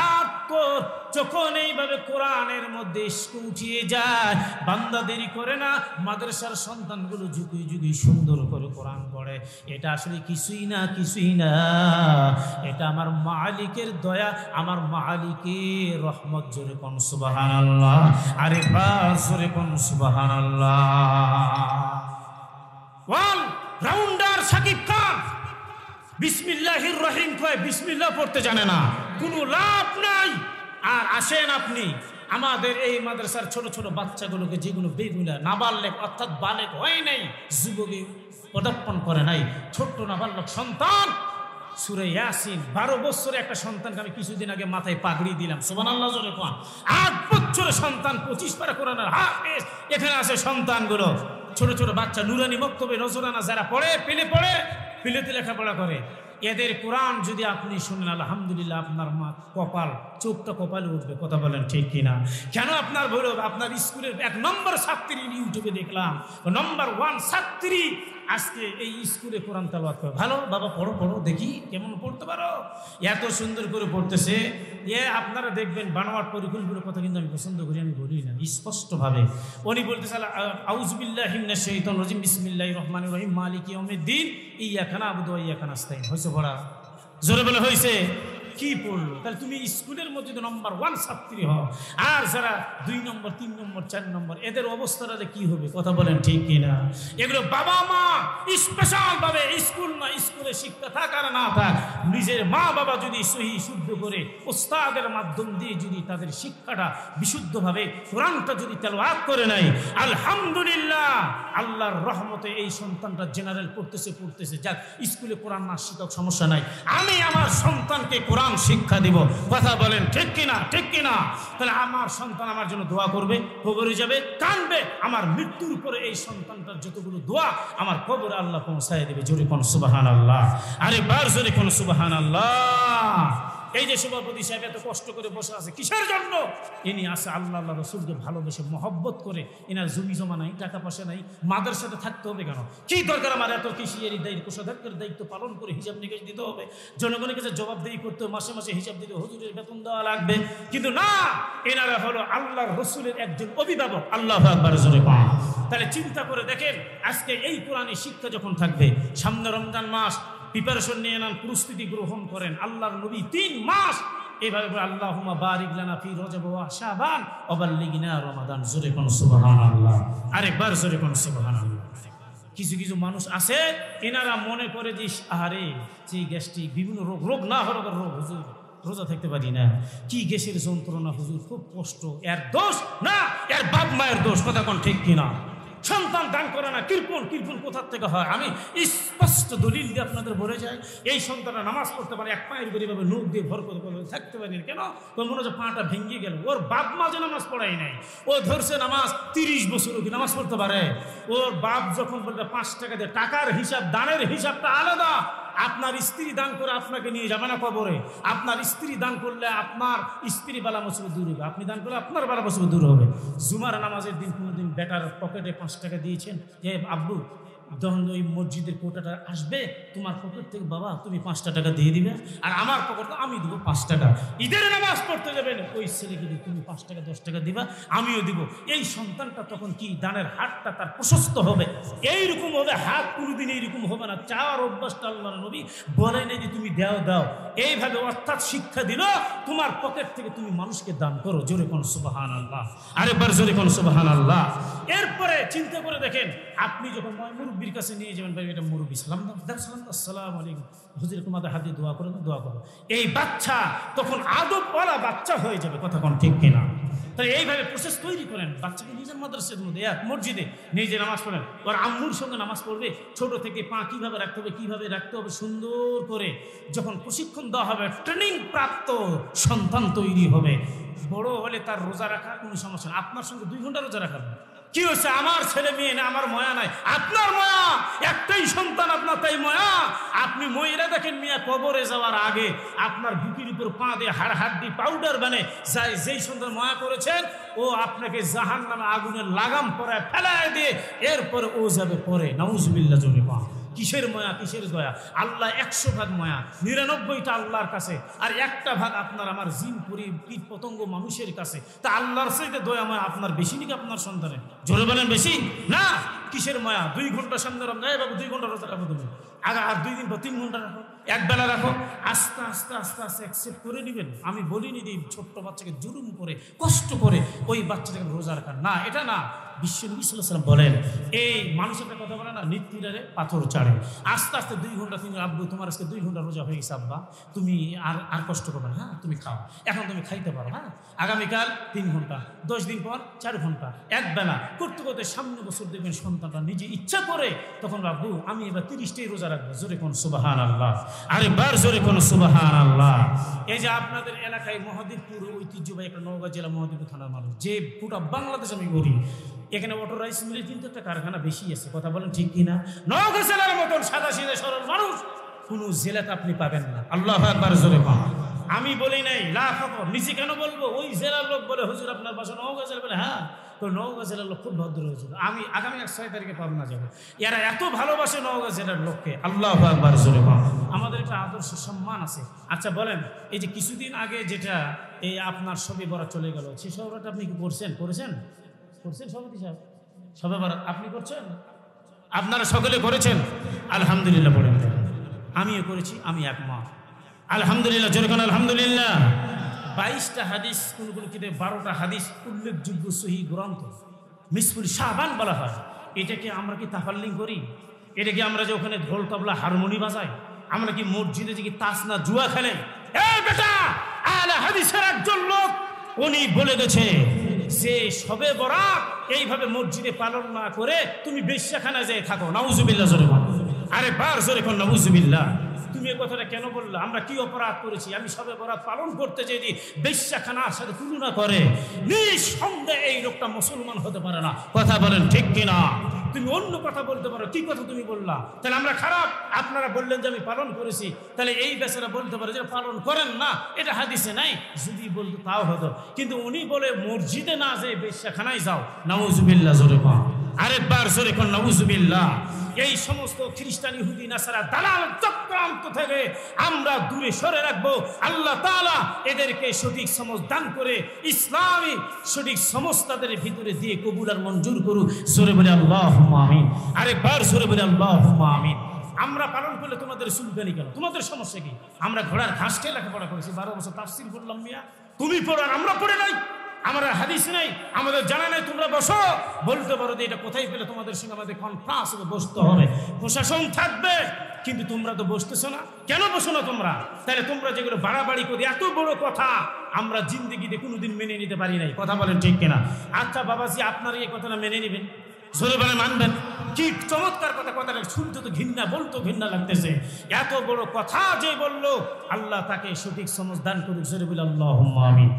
আর আক্কর যখন এইভাবে কোরআনের মধ্যে ইস্ক উঠিয়ে যায়, বান্দা দেরি করে না, মাদ্রাসার সন্তানগুলো যুগে যুগে সুন্দর করে কোরআন পড়ে। এটা আসলে কিছুই না, কিছুই না, এটা আমার মালিকের দয়া, আমার মালিকের রহমত। জোরে কোন সুবহানাল্লাহ, আরে বাস জোরে কোন সুবহানাল্লাহ। ওয়াল রাউন্ডার সাকিব খান বিসমিল্লাহির রহিম কয় বিসমিল্লাহ পড়তে জানে না, কোনো লাভ নাই। আর আসেন আপনি আমাদের এই মাদ্রাসার ছোট ছোট বাচ্চাগুলোকে, যেগুলো বেগুলা নাবালক অর্থাৎ বালেক হয় নাই, যুবকে পদার্পণ করে নাই, ছোট্ট নাবালক সন্তান, সূরা ইয়াসিন 12 বছরের একটা সন্তানকে আমি কিছুদিন আগে মাথায় পাগড়ি দিলাম, সুবহানাল্লাহ জোরে কোন। 8 বছরের সন্তান 25 পারা কোরআনের হাফেজ, এখানে আছে সন্তানগুলো, ছোট ছোট বাচ্চা, নুরানি মক্তবে নজরানা যারা পড়ে, পিলেতে লেখাপড়া করে, এদের কোরআন যদি আপনি শুনেন, আলহামদুলিল্লাহ, আপনার মা কপাল, চোখটা কপালে উঠবে। কথা বলেন ঠিক কিনা? কেন আপনার বলো, আপনার স্কুলের 1 নম্বর ছাত্রী ইউটিউবে দেখলাম, নম্বর 1 ছাত্রী আজকে এই স্কুলে কোরআন তেলাওয়াত করে। ভালো বাবা, পড়ো পড়ো, দেখি কেমন পড়তে পারো, এত সুন্দর করে পড়তেছে। আপনারা দেখবেন বানোয়াট পরিকল্পনার কথা কিন্তু আমি পছন্দ করি, আমি বলি না, স্পষ্টভাবে উনি বলতেছে আউযু বিল্লাহি মিনাশ শাইতানির রাজিম বিসমিল্লাহির রহমানির রহিম মালিকি ইয়াউমিদ্দিন ইয়্যাকা না'বুদু ওয়া ইয়্যাকা নাস্তাঈন। হইছে পড়া? জোরে বলে হইছে? কি পড়লো? তাহলে তুমি স্কুলের মধ্যে নম্বর 1 ছাত্রী হও, আর যারা 2 নম্বর 3 নম্বর 4 নম্বর, এদের অবস্থাটা কি হবে? কথা বলেন ঠিক কিনা? এগুলো বাবা মা স্পেশাল ভাবে, স্কুল না স্কুলে শিক্ষা থাক আর না থাক, নিজের মা বাবা যদি সহি শুদ্ধ করে ওস্তাদের মাধ্যম দিয়ে যদি তাদের শিক্ষাটা বিশুদ্ধভাবে কোরআনটা যদি তেলাওয়াত করে নাই, আলহামদুলিল্লাহ, আল্লাহর রহমতে এই সন্তানটা জেনারেল পড়তেছে, যাক স্কুলে কোরআন না শিক্ষক সমস্যা নাই, আমি আমার সন্তানকে কোরআন শিক্ষা দিব। কথা বলেন ঠিক কিনা? ঠিক কিনা? তাহলে আমার সন্তান আমার জন্য দোয়া করবে, কবরে যাবে, কাঁদবে, আমার মৃত্যুর পরে এই সন্তানটার যতগুলো দোয়া আমার কবরে আল্লাহ পৌঁছায় দেবে। জোরে কোন সুবহানাল্লাহ, আরে বার জোরে কোন সুবহানাল্লাহ। এই যে সভাপতি সাহেব এত কষ্ট করে বসে আছে কিসের জন্য? ইনি আছে আল্লাহ আল্লাহ রসুলকে ভালোবেসে মহব্বত করে, এনার জমি জমা নাই, টাকা পয়সা নাই, মাদ্রাসাতে থাকতে হবে কেন? কি দরকার আমার এত কৃষির দায়িত্ব, কোষাধ্যক্ষের দায়িত্ব পালন করে হিসাব নিকাশ দিতে হবে, জনগণের কাছে জবাবদেহি করতে হবে, মাসে মাসে হিসাব দিতে, হুজুরের বেতন দেওয়া লাগবে। কিন্তু না, এনারা হলো আল্লাহর রসুলের একজন অভিভাবক। আল্লাহু আকবার জোরে কোন। তাহলে চিন্তা করে দেখেন, আজকে এই কোরআনের শিক্ষা যখন থাকবে, সামনে রমজান মাস, প্রিপারেশন নিয়ে নেন, প্রস্তুতি গ্রহণ করেন। আল্লাহর নবী 3 মাস এভাবে আল্লাহুম্মা বারিক লানা ফি রজব ওয়া শাবান ওয়া বাল্লিগনা রমাদান। জোরে কোন সুবহানাল্লাহ, আরেকবার জোরে কোন সুবহানাল্লাহ। কিছু কিছু মানুষ আছে, এনারা মনে করে যে আহারে যে গ্যাস্ট্রিক, বিভিন্ন রোগ না হওয়ার রোগ, হুজুর রোজা থাকতে পারি না, কি গ্যাসের যন্ত্রণা হুজুর, খুব কষ্ট, এর দোষ না, এর বাপ মায়ের দোষ। কথা কোন ঠিক কিনা? সন্তান দান করে না, কৃপণ কোথার থেকে হয়? আমি স্পষ্ট দলিল দিয়ে আপনাদের বলে যাই, এই সন্তানরা নামাজ পড়তে পারে, এক পায়ের করে ভাবে নোখ দিয়ে ভর করে থাকতে পারি কেন? তোর মনে হচ্ছে পাটা ভেঙে গেল। ওর বাপ মা যে নামাজ পড়াই নাই, ও ধরছে নামাজ 30 বছর কি নামাজ পড়তে পারে? ওর বাপ যখন বলবে 5 টাকা দিয়ে, টাকার হিসাব, দানের হিসাবটা আলাদা। আপনার স্ত্রী দান করে আপনাকে নিয়ে যাবে না কবরে। আপনার স্ত্রী দান করলে আপনার স্ত্রী বালা মুসিবত দূর হবে, আপনি দান করলে আপনার বালা মুসিবত দূর হবে। জুমার নামাজের দিন কোনোদিন বেটার পকেটে 5 টাকা দিয়েছেন, যে আব্বু যখন ওই মসজিদের কোটাটা আসবে, তোমার পকেট থেকে বাবা তুমি 5টা টাকা দিয়ে দিবে, আর আমার পকেটে আমি দিব 5 টাকা। ঈদের নামাজ পড়তে যাবেন, ওই ছেলেকে তুমি 5 টাকা 10 টাকা দিবা, আমিও দিব। এই সন্তানটা তখন কি দানের হাতটা তার প্রশস্ত হবে। এইরকম হবে হাত, কোনোদিন এইরকম হবে না। চাওয়ার অভ্যাসটা আল্লাহর নবী বলেন যে তুমি দাও এইভাবে, অর্থাৎ শিক্ষা দিল তোমার পকেট থেকে তুমি মানুষকে দান করো। জোরে কোন সুবহানাল্লাহ, আরেকবার জোরে কোন সুবহানাল্লাহ। এরপরে চিন্তা করে দেখেন, আপনি যখন মুরব্বীর কাছে নিয়ে যাবেন, ভাই এটা মুরব্বী, সালাম দাও, সালাম আসসালামু আলাইকুম, হুজুর তোমাদের হাত দিয়ে দোয়া করেন, দোয়া করো। এই বাচ্চা তখন আদবওয়ালা বাচ্চা হয়ে যাবে। কথা কোন ঠিক কিনা? তাই এইভাবে প্রসেস তৈরি করেন, বাচ্চাকে নিজের মাদ্রাসার মধ্যে, এক মসজিদে নিজে নামাজ পড়েন, ওর আম্মুর সঙ্গে নামাজ পড়বে, ছোট থেকে পা কিভাবে রাখতে হবে সুন্দর করে। যখন প্রশিক্ষণ দেওয়া হবে, ট্রেনিং প্রাপ্ত সন্তান তৈরি হবে। বড় হলে তার রোজা রাখার কোনো সমস্যা না, আপনার সঙ্গে 2 ঘন্টা রোজা রাখার কি হয়েছে? আমার ছেলে মেয়ে না, আমার ময়া নাই, আপনার ময়া, একটাই সন্তান আপনার, তাই ময়া। আপনি ময়রা দেখেন মিয়া, কবরে যাওয়ার আগে আপনার বুকের উপর পা দিয়ে হাড্ডি পাউডার বানে যায়, যেই সন্তান ময়া করেছেন, ও আপনাকে জাহান্নামে আগুনের লাগাম পরায় ফেলায় দিয়ে এরপরে ও যাবে পরে। নাউজুবিল্লাহ জোরে পা। কিসের মায়া, কিসের দয়া? আল্লাহ 100 ভাগ মায়া, 99টা আল্লাহর কাছে, আর একটা ভাগ আপনার আমার জিন পুরি কীট পতঙ্গ মানুষের কাছে। তা আল্লাহর চাইতে দয়া মায়া আপনার বেশি নাকি আপনার সন্তানের? জোরে বলেন বেশি না? কিসের মায়া? 2 ঘন্টা সামনে রমজান, বাবু 2 ঘন্টা রোজা রাখো তুমি, আর 2 দিন পর 3 ঘন্টা রাখো, এক বেলা রাখো, আস্তে আস্তে আস্তে আস্তে অ্যাকসেপ্ট করে নেবেন। আমি বলিনি যে ছোট্ট বাচ্চাকে জুলুম করে কষ্ট করে ওই বাচ্চাটাকে রোজা রাখার না, এটা না। বিশ্বনবী সাল্লাল্লাহু আলাইহি ওয়াসাল্লাম বলেন, এই মানুষের কথা বলে না, নিত্যিরারে পাথর চাড়ে। আস্তে আস্তে 2 ঘন্টা 3 ঘন্টা, আব্বু তোমার আজকে 2 ঘন্টা রোজা হয়ে গেছে আব্বা, তুমি আর কষ্ট করবে না, হ্যাঁ তুমি খাও, এখন তুমি খাইতে পারো, হ্যাঁ আগামীকাল 3 ঘন্টা, 10 দিন পর 4 ঘন্টা, এক বেলা করতে করতে সামনে বছর দেখবেন সন্তানটা নিজে ইচ্ছা করে তখন আব্বু আমি এবার 30টাই রোজা রাখবো। জোরে কোন সুবহানাল্লাহ, আরেকবার জোরে কোন সুবহানাল্লাহ। এই যে আপনাদের এলাকায় মহাদেবপুর ঐতিহ্যবাহী একটা নওগাঁ জেলা মহাদেবপুর থানার মানুষ, যে গোটা বাংলাদেশ আমি বলি, এখানে অটো রাইস মিলের কিন্তু একটা কারখানা বেশি আছে, কথা বলেন ঠিক কিনা? নওগাঁ জেলার মতন সাদা সিধে সরল মানুষ কোনো জেলাতে আপনি পাবেন না। আল্লাহু আকবার জোরে কোন। আমি বলি নাই লা খবর, নিচে কেন বলবো? ওই জেলার লোক বলে হুজুর আপনার বাসা নওগাঁ জেলা, বলে হ্যাঁ, তো নওগাঁ জেলার লোক খুব ভদ্র হুজুর, আমি আগামী 6 তারিখে পাবনা যাবো। এরা এত ভালোবাসে নওগাঁ জেলার লোককে। আল্লাহু আকবার জোরে কোন। আমাদের একটা আদর্শ সম্মান আছে। আচ্ছা বলেন, এই যে কিছুদিন আগে যেটা এই আপনার শবে বরাত চলে গেল, সেই শবে বরাত আপনি কি করেছেন? করেছেন সভাপতি সাহেব? শবে বরাত আপনি করছেন? আপনারা সকলে করেছেন? আলহামদুলিল্লাহ বলেন। আমিও করেছি, আমি একমত। আলহামদুলিল্লাহ, জোরে কোন আলহামদুলিল্লাহ। 22টা হাদিস, কোন কোন কিতাবে 12টা হাদিস উল্লেখযোগ্য সহিহ গ্রন্থ, মিসফুল শাবান বলা হয়। এটাকে আমরা কি তাফাল্লিং করি? এটা কি আমরা যে ওখানে ঢোল তবলা হারমোনি বাজাই? আমরা কি মসজিদে যে কি তাস না জুয়া খেলে? এই বেটা, আহলে হাদিসের একজন লোক উনি বলে গেছে যে শবে বরাত এইভাবে মসজিদে পালন না করে তুমি বেশ্যাখানায় যেয়ে থাকো। নাউজুবিল্লাহ জোরে বল। আরে বার জোরে কোন নাউজুবিল্লাহ। তুমি এই কথাটা কেন বললা? আমরা কি অপরাধ করেছি? আমি শবে বরাত পালন করতে যদি বেশ্যাখানার সাথে তুলনা করে, নিঃসন্দেহে এই লোকটা মুসলমান হতে পারে না। কথা বলেন ঠিক কিনা? তুমি অন্য কথা বলতে পারো, কি কথা তুমি বললা? তাহলে আমরা খারাপ? আপনারা বললেন যে আমি পালন করেছি, তাহলে এই বেচারা বলতে পারে যে পালন করেন না, এটা হাদিসে নাই। যদি বলতো তাও হতো, কিন্তু উনি বলে মসজিদে না যেয়ে বেশ্যাখানায় যাও। নাউজুবিল্লাহ জোরে কোন। আরেকবার জোরে কোন নাউজুবিল্লাহ। এই সমস্ত খ্রিস্টান ইহুদি নাসারা দালাল চক্রান্ত থেকে আমরা দূরে সরে রাখবো। আল্লাহ তাআলা এদেরকে সঠিক সমঝ দান করে ইসলামী সঠিক সমঝ তাদের ভিতরে দিয়ে কবুল আর মঞ্জুর করুক। জোরে বলে আল্লাহুম্মা আমিন। আরেকবার জোরে বলে আল্লাহুম্মা আমিন। আমরা পালন করলে তোমাদের চুলকানি কেন? তোমাদের সমস্যা কি? আমরা ঘোড়ার ঘাস খেয়ে লেখাপড়া করেছি, 12 বছর তাফসীর করলাম মিয়া, তুমি পড়ো আর আমরা পড়ে নাই? আমরা হাদিস নাই, আমাদের জানা নাই, তোমরা বসো। বলতে পারো যে এটা কোথায় পেলে? তোমাদের সঙ্গে আমাদের কনফারেন্স হবে, বসতে হবে, প্রশাসন থাকবে, কিন্তু তোমরা তো বসতেছো না। কেন বসো না তোমরা? তাহলে তোমরা যেগুলো বাড়াবাড়ি করি, এত বড় কথা আমরা জিন্দেগিতে কোনোদিন মেনে নিতে পারি নাই। কথা বলেন ঠিক কিনা? আচ্ছা বাবাজি, আপনারা এই কথাটা মেনে নেবেন? জোরে বলে মানবেন? কি চমৎকার কথা, কথাটা শুনতে তো ঘৃণা, বলতো ঘৃণা লাগতেছে। এত বড় কথা যে বললো, আল্লাহ তাকে সঠিক সমঝ দান করুক। জোরে বলে আল্লাহুম্মা আমিন।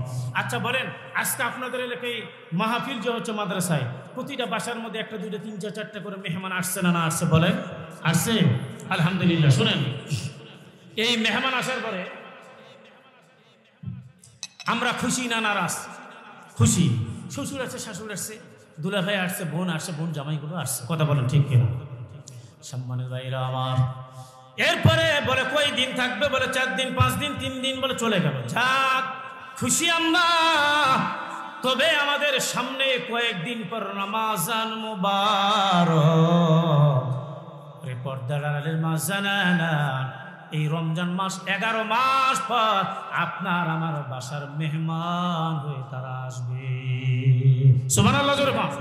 আচ্ছা বলেন, আজকে আপনাদের এলাকায় মাহফিল যে হচ্ছে মাদ্রাসায়, প্রতিটা বাসার মধ্যে 1, 2, 3, 4, 4টা করে মেহমান আসছে না? না আসছে? বলেন আসছে? আলহামদুলিল্লাহ। শুনেন, এই মেহমান আসার পরে আমরা খুশি না নারাজ? খুশি। শ্বশুর আসছে, শাশুড় আসছে, দুলা ভাই আসছে, বোন আসছে, বোন জামাইগুলো আসছে। কথা বলেন ঠিক কিনা? সম্মানের ভাইরা আমার, এরপরে বলে কই দিন থাকবে? বলে 4 দিন, 5 দিন, 3 দিন, বলে চলে গেল। যাক, খুশি আমরা। তবে আমাদের সামনে কয়েকদিন পর রমাজান মুবারক, পর্দার আড়ালের মাস জানেন, এই রমজান মাস 11 মাস পর আপনার আমার বাসার মেহমান হয়ে তারা আসবে। সুবহানাল্লাহ জোরে বল।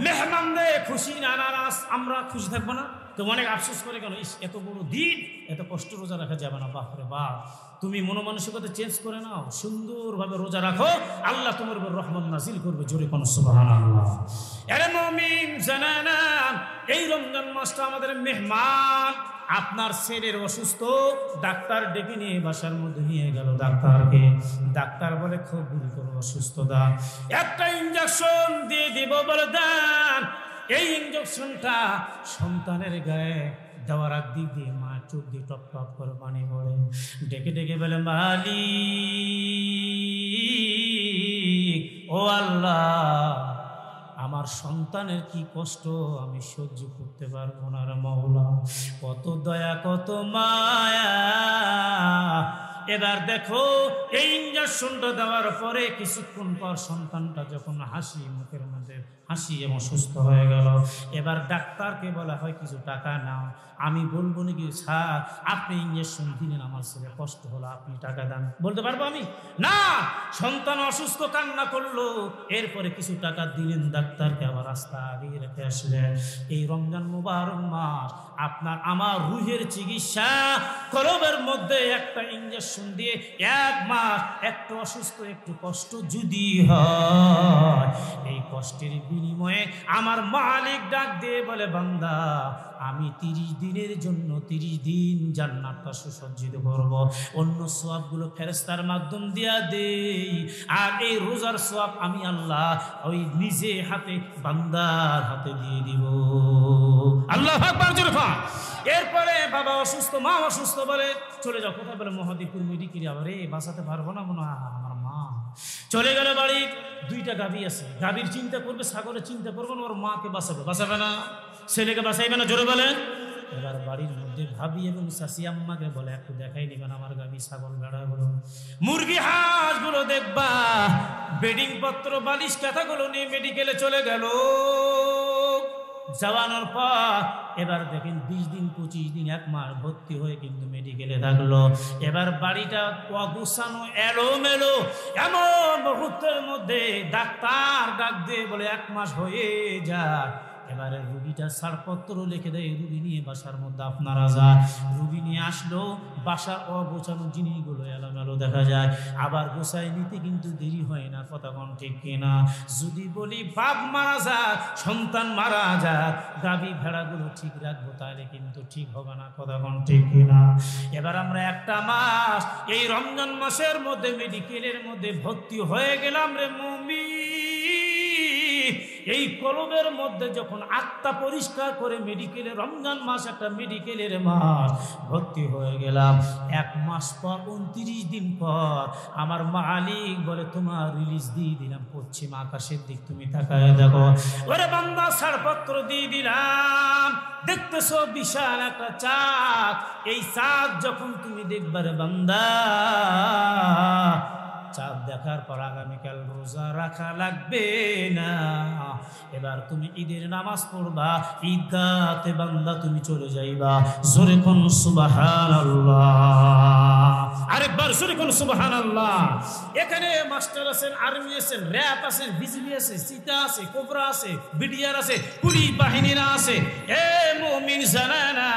মেহমানদের খুশি না নারাজ? আমরা খুশি থাকবো না? তো অনেক আফসোস করে কেন? এত বড় দিন, এত কষ্ট রোজা রাখা যাবে না। বাপরে বাপ, তুমি মনোমানসিকতা চেঞ্জ করে নাও, সুন্দরভাবে রোজা রাখো, আল্লাহ তোমার উপর রহমত নাজিল করবে। জোরে কোন সুবহানাল্লাহ। আরে মুমিন জানেন, এই রমজান মাসটা আমাদের মেহমান। আপনার ছেলের অসুস্থ, ডাক্তার ডেকে নিয়ে বাসার মধ্যে নিয়ে গেল ডাক্তারকে। ডাক্তার বলে খুব গুরুতর অসুস্থতা, একটা ইনজেকশন দিয়ে দিব, বলে দেন। এই ইনজেকশনটা সন্তানের গায়ে দেওয়ার আগ দিয়ে মা চোখ দিয়ে টপ টপ করে পানি পড়ে। ডেকে ডেকে বলে মালিক, ও আল্লাহ, আমার সন্তানের কি কষ্ট আমি সহ্য করতে পারবো না রে মাওলা, কত দয়া কত মায়া। এবার দেখো এই ইঞ্জেকশনটা দেওয়ার পরে কিছুক্ষণ পর সন্তানটা যখন হাসি মুখের মধ্যে হাসি এবং সুস্থ হয়ে গেল, এবার ডাক্তারকে বলা হয় কিছু টাকা নাও। আমি বলবো নাকি স্যার আপনি ইঞ্জেকশন দিলেন আমার ছেলে কষ্ট হলো আপনি টাকা দেন, বলতে পারবো আমি? না, সন্তান অসুস্থ কান্না করলো, এরপরে কিছু টাকা দিলেন ডাক্তারকে, আবার রাস্তা আগিয়ে রেখে আসলেন। এই রমজান মুবারক মাস আপনার আমার রুহের চিকিৎসা, কলবের মধ্যে একটা ইঞ্জেকশন দিয়ে 1 মাস একটু অসুস্থ একটু কষ্ট যদি হয়, এই কষ্টের বিনিময়ে আমার মালিক ডাক দিয়ে বলে বান্দা আমি 30 দিনের জন্য 30 দিন জান্নাতটা সুসজ্জিত করব, অন্য সওয়াবগুলো ফেরেশতার মাধ্যম দিয়া দেই, আর এই রোজার সওয়াব আমি আল্লাহ ওই নিজে হাতে বান্দার হাতে দিয়ে দিব। আল্লাহু আকবার জোরে বল। এরপরে বাবা অসুস্থ, মা অসুস্থ, বলে চলে যাও। কোথায়? বলে মহাদীপুর মেডিকেলে। আবার বাঁচাতে পারবো না মনে হয় আমার মা। চলে গেল বাড়ি, 2টা গাভী আছে, গাভীর চিন্তা করবে, ছাগলের চিন্তা করবে না, ওর মাকে বাঁচাবে, বাঁচাবে না, ছেলেকে বাঁচাইবে না, জোরে বলেন। এবার বাড়ির মধ্যে ভাবি এবং শাশি আম্মাকে বলে একটু দেখাই নিবেন আমার গাভী ছাগল ভেড়াগুলো মুরগি হাঁসগুলো দেখবা। বেডিং পত্র বালিশ কাঁথাগুলো নিয়ে মেডিকেলে চলে গেল। যাওয়ানোর পর এবার দেখেন 20 দিন 25 দিন 1 মাস ভর্তি হয়ে কিন্তু মেডিকেলে থাকলো। এবার বাড়িটা অগুছানো এলোমেলো, এমন মুহূর্তের মধ্যে ডাক্তার ডাক দিয়ে বলে 1 মাস হয়ে যায়। এবারে রুগীটা ছাড়পত্র লিখে দেয়, রুগী নিয়ে বাসার মধ্যে আপনারা যায়। রুগী নিয়ে আসলো, বাসার অগোছানো জিনিসগুলো এলোমেলো দেখা যায়, আবার গোছায় নিতে কিন্তু দেরি হয় না, কথা কোন ঠিক কিনা? যদি বলি বাপ মারা যাক, সন্তান মারা যাক, গাভী ভেড়াগুলো ঠিক রাখবো তাহলে কিন্তু ঠিক হবে না, কথা কোন ঠিক কিনা? এবার আমরা 1টা মাস এই রমজান মাসের মধ্যে মেডিকেলের মধ্যে ভর্তি হয়ে গেলাম রে মুমিন। এই কলবের মধ্যে যখন আত্মা পরিষ্কার করে মেডিকেলে, রমজান মাস একটা মেডিকেলের মাস, ভর্তি হয়ে গেলাম। 1 মাস পর 29 দিন পর আমার মালিক বলে তোমার রিলিজ দিয়ে দিলাম, পশ্চিম আকাশের দিক তুমি তাকায় দেখো। ওরে বান্দা ছাড়পত্র দিয়ে দিলাম, দেখতেছো বিশাল একটা চাঁদ, এই চাঁদ যখন তুমি দেখবারে বান্দা, চাঁদ দেখার পর আগামীকাল রোজা রাখা লাগবে না। এবার তুমি ঈদের নামাজ পড়বা, ঈদগাতে বান্দা তুমি চলে যাইবা। জোরে কোন সুবহানাল্লাহ, আরেকবার জোরে কোন সুবহানাল্লাহ। এখানে মাস্টার আছেন, আর্মি আছেন, র‍্যাব আছেন, বিজিবি আছে, চিতা আছে, কোবরা আছে, বিডিআর আছে, পুলিশ বাহিনীরা আছে। এ মুমিন জানানা,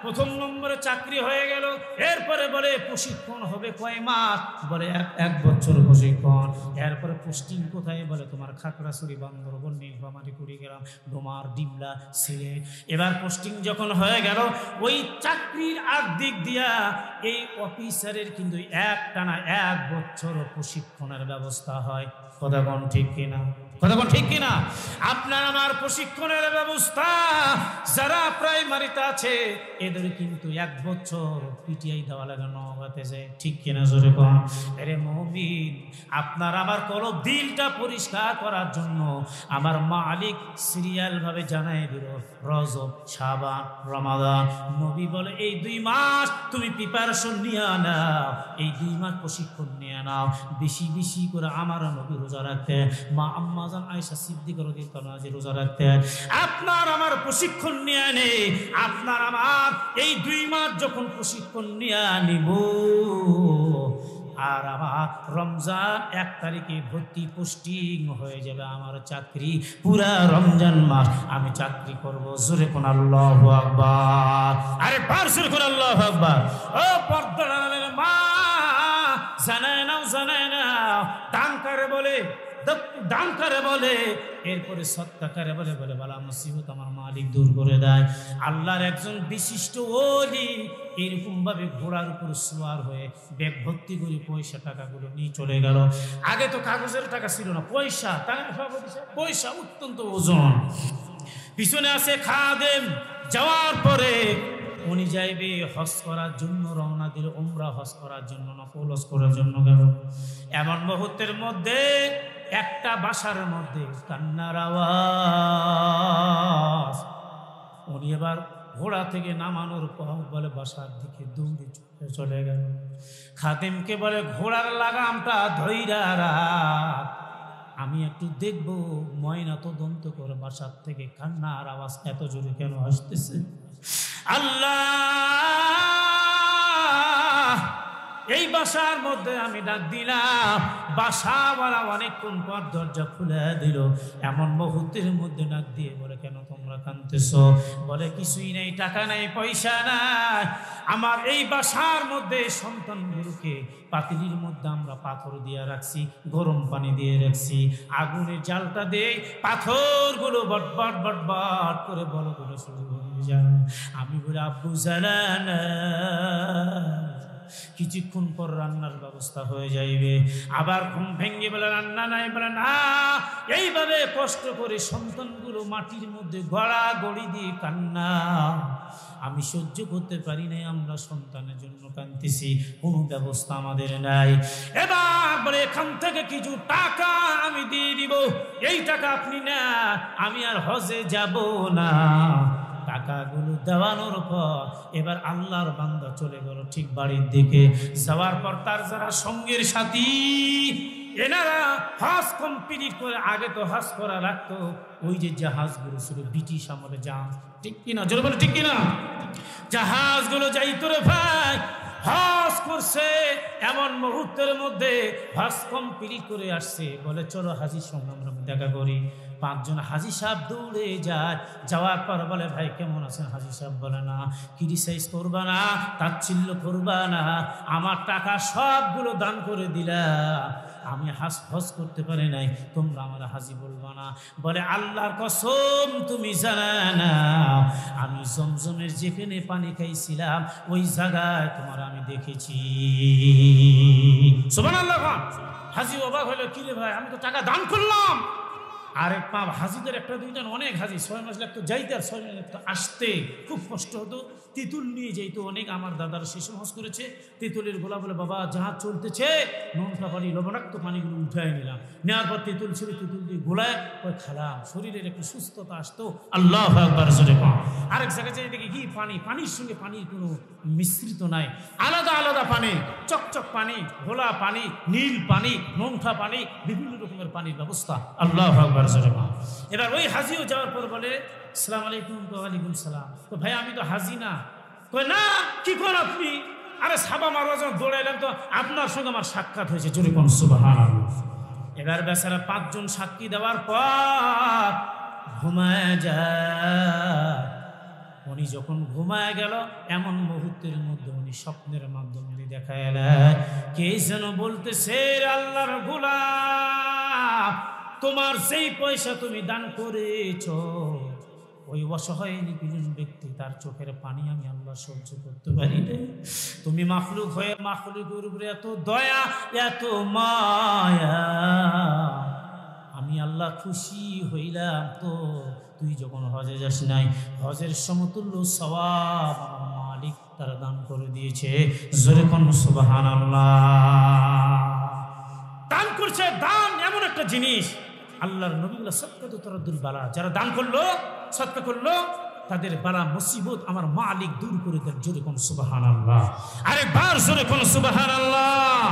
1 নম্বরে চাকরি হয়ে গেল। এরপরে বলে প্রশিক্ষণ হবে কয় মাস? বলে 1 বছর প্রশিক্ষণ। এরপরে পোস্টিং কোথায়? বলে তোমার খাগড়াছড়ি, বান্দরবন, নীলফামারী, কুড়িগ্রাম, ডোমার, ডিমলা, সিলেট। এবার পোস্টিং যখন হয়ে গেল, ওই চাকরির দিক দিয়া এই অফিসারের কিন্তু টানা 1 বছর প্রশিক্ষণের ব্যবস্থা হয়, কথা কোন ঠিক কিনা? কথা কোন ঠিক কিনা? আপনার আমার প্রশিক্ষণের ব্যবস্থা যারা প্রাইমারিতে আছে এদের কিন্তু 1 বছর পিটিআই দেওয়া লাগে, নওগাঁতে যায়, ঠিক কিনা? জোরে কোন। আরে মুমিন, আপনার আমার কলব দিলটা পরিষ্কার করার জন্য আমার মালিক সিরিয়াল ভাবে জানাই দিল, রজব, শাবান, রমাদান। নবী বলে এই 2 মাস তুমি প্রিপারেশন নিয়ে নাও, এই 2 মাস প্রশিক্ষণ নিয়ে নাও। বেশি বেশি করে আমার নবী রোজা রাখতেন, মা আম্মা জান আয়েশা সিদ্দিকা রাদিয়াল্লাহু তাআলা রোজা রাখতেন। আপনার আমার প্রশিক্ষণ নিয়ে নে, আপনার আমার এই 2 মাস যখন প্রশিক্ষণ নিয়ে নিব, আর আমার রমজান 1 তারিখে ভর্তি পোস্টিং হয়ে যাবে, আমার চাকরি পুরা রমজান মাস আমি চাকরি করব। জোরে কোন আল্লাহু আকবার, আরে বার জোরে কোন আল্লাহু আকবার। ও পর্দার মা, জানায় নাও, জানায় নাও, দান করে বলে, দান করে বলে, এরপরে সদকা করে বলে, বলে বালা মুসিবত আমার মালিক দূর করে দেয়। আল্লাহর একজন বিশিষ্ট ওলি এরকম ভাবে ঘোড়ার উপর সওয়ার হয়ে ব্যাগ ভর্তি করে পয়সা টাকাগুলো নিয়ে চলে গেল। আগে তো কাগজের টাকা ছিল না, পয়সা, পয়সা অত্যন্ত ওজন। পিছনে আছে খাদেম। যাওয়ার পরে উনি যাইবে হজ করার জন্য, রওনা দিল উমরা হজ করার জন্য, নফল হজ করার জন্য গেল। এমন মুহূর্তের মধ্যে একটা বাসার মধ্যে কান্নার আওয়াজ। উনি এবার ঘোড়া থেকে নামানোর পর বলে বাসার দিকে দৌড়ে চলে গেল। খাদেমকে বলে ঘোড়ার লাগামটা ধইরা রাখ, আমি একটু দেখবো ময়না তদন্ত করে বাসার থেকে কান্নার আওয়াজ এত জোরে কেন আসতেছে। আল্লাহ, এই বাসার মধ্যে আমি ডাক দিলাম, বাসাওয়ালা অনেকক্ষণ পর দরজা খুলে দিল। এমন মুহূর্তের মধ্যে ডাক দিয়ে বলে কেন তোমরা কাঁদতেছ? বলে কিছুই নাই, টাকা নাই, পয়সা নাই। আমার এই বাসার মধ্যে সন্তানগুলোকে পাতিলির মধ্যে আমরা পাথর দিয়ে রাখছি, গরম পানি দিয়ে রাখছি, আগুনের জালটা দিয়ে পাথরগুলো বটবট বটবট করে বড় করে শুরু হয়ে যায়। আমি বলি আব্বু জানেন কিছুক্ষণ পর রান্নার ব্যবস্থা হয়ে যাইবে। আবার ঘুম ভেঙে বলে রান্না নাই, বলে না। এইভাবে কষ্ট করে সন্তানগুলো মাটির মধ্যে গড়াগড়ি দিয়ে কান্না আমি সহ্য করতে পারি নাই। আমরা সন্তানের জন্য কাঁদতেছি, কোনো ব্যবস্থা আমাদের নাই। এবার বলে এখান থেকে কিছু টাকা আমি দিয়ে দিব, এই টাকা আপনি না, আমি আর হজে যাব না। টাকাগুলো দেওয়ানোর পর এবার আল্লাহর বান্দা চলে গেল ঠিক বাড়ির দিকে। যাওয়ার পর তার যারা সঙ্গের সাথী এনারা হজ কমপ্লিট করে, আগে তো হজ করা লাগতো ওই যে জাহাজগুলো ছিল ব্রিটিশ আমলে জাহাজ, ঠিক কিনা? জোরে বলে ঠিক কিনা? জাহাজগুলো যাইতো রে ভাই, হজ করছে। এমন মুহূর্তের মধ্যে হজ কমপ্লিট করে আসছে, বলে চলো হাজির সঙ্গে আমরা দেখা করি। 5 জন হাজি সাহেব দৌড়ে যায়। যাওয়ার পর বলে ভাই কেমন আছেন? হাজি সাহেব বলে না, ক্রিটিসাইজ করবা না, তাচ্ছিল্য করবা না, আমার টাকা সবগুলো দান করে দিলা, আমি হজ করতে পারি নাই, তোমরা আমার হাজি বলবা না। বলে আল্লাহর কসম তুমি জানা না, আমি জমজমের যেখানে পানি খাইছিলাম ওই জায়গায় তোমার আমি দেখেছি। সুবহানাল্লাহ। হাজি অবাক হলো, কি রে ভাই, আমি তো টাকা দান করলাম। আরে পাপ, হাজিদের একটা দুইজন অনেক হাজি 6 মাস লাগতো যাইতে, আর 6 মাস লাগতো আসতে, খুব কষ্ট হতো। তেঁতুল নিয়ে যাইতো অনেক। আমার দাদার শেষে হজ করেছে, তেঁতুলের গোলা বলে বাবা জাহাজ চলতেছে, নোনটা পানি লবণাক্ত পানিগুলো উঠায় নিলাম, নেওয়ার পর তেঁতুল ছিল, তেঁতুল দিয়ে গোলায় ওই খেলাম, শরীরের একটু সুস্থতা আসতো। আল্লাহু আকবার জোরে পা। আরেক জায়গায় যাই দেখি কি পানি, পানির সঙ্গে পানির কোনো মিশ্রিত নাই, আলাদা আলাদা পানি, চকচক পানি, ঘোলা পানি, নীল পানি, নোনটা পানি, বিভিন্ন রকমের পানির ব্যবস্থা। আল্লাহু আকবার জোরে পা। এবার ওই হাজিও যাওয়ার পর বলে আসসালামু আলাইকুম। ওয়ালাইকুম সালাম। তো ভাই আমি তো হাজি না। কই না, কি করেন আপনি? আরে সাবা মারওয়া যখন দৌড়াইলাম তো আপনার সঙ্গে আমার সাক্ষাৎ হয়েছে। জোরে কোন সুবহানাল্লাহ। এবার বেচারা 5 জন সাক্ষী দেওয়ার পর ঘুমায় যায়। উনি যখন ঘুমায় গেল, এমন মুহূর্তের মধ্যে উনি স্বপ্নের মাধ্যমে দেখা এলেন কে যেন বলতেছে, আল্লাহর গোলাম, তোমার যেই পয়সা তুমি দান করেছ ওই অসহায় নিপীড়ন ব্যক্তি তার চোখের পানি আমি আল্লাহ সহ্য করতে পারি না। তুমি মাখলুক হয়ে মাখলুকের উপরে এত দয়া, এত মায়া, আমি আল্লাহ খুশি হইলাম। তো তুই যখন হজে যাস নাই, হজের সমতুল্য সওয়াব আমার মালিক তারা দান করে দিয়েছে। জোরে কোন সুবহানাল্লাহ। দান করছে। দান এমন একটা জিনিস, আল্লাহর নবী বলে সদকাতু তারাদ্দুল বালা, যারা দান করলো, সদকা করলো, তাদের বালা মুসিবত আমার মালিক দূর করে দেন। জোরে কোন সুবহানাল্লাহ। আরেকবার জোরে কোন সুবহানাল্লাহ।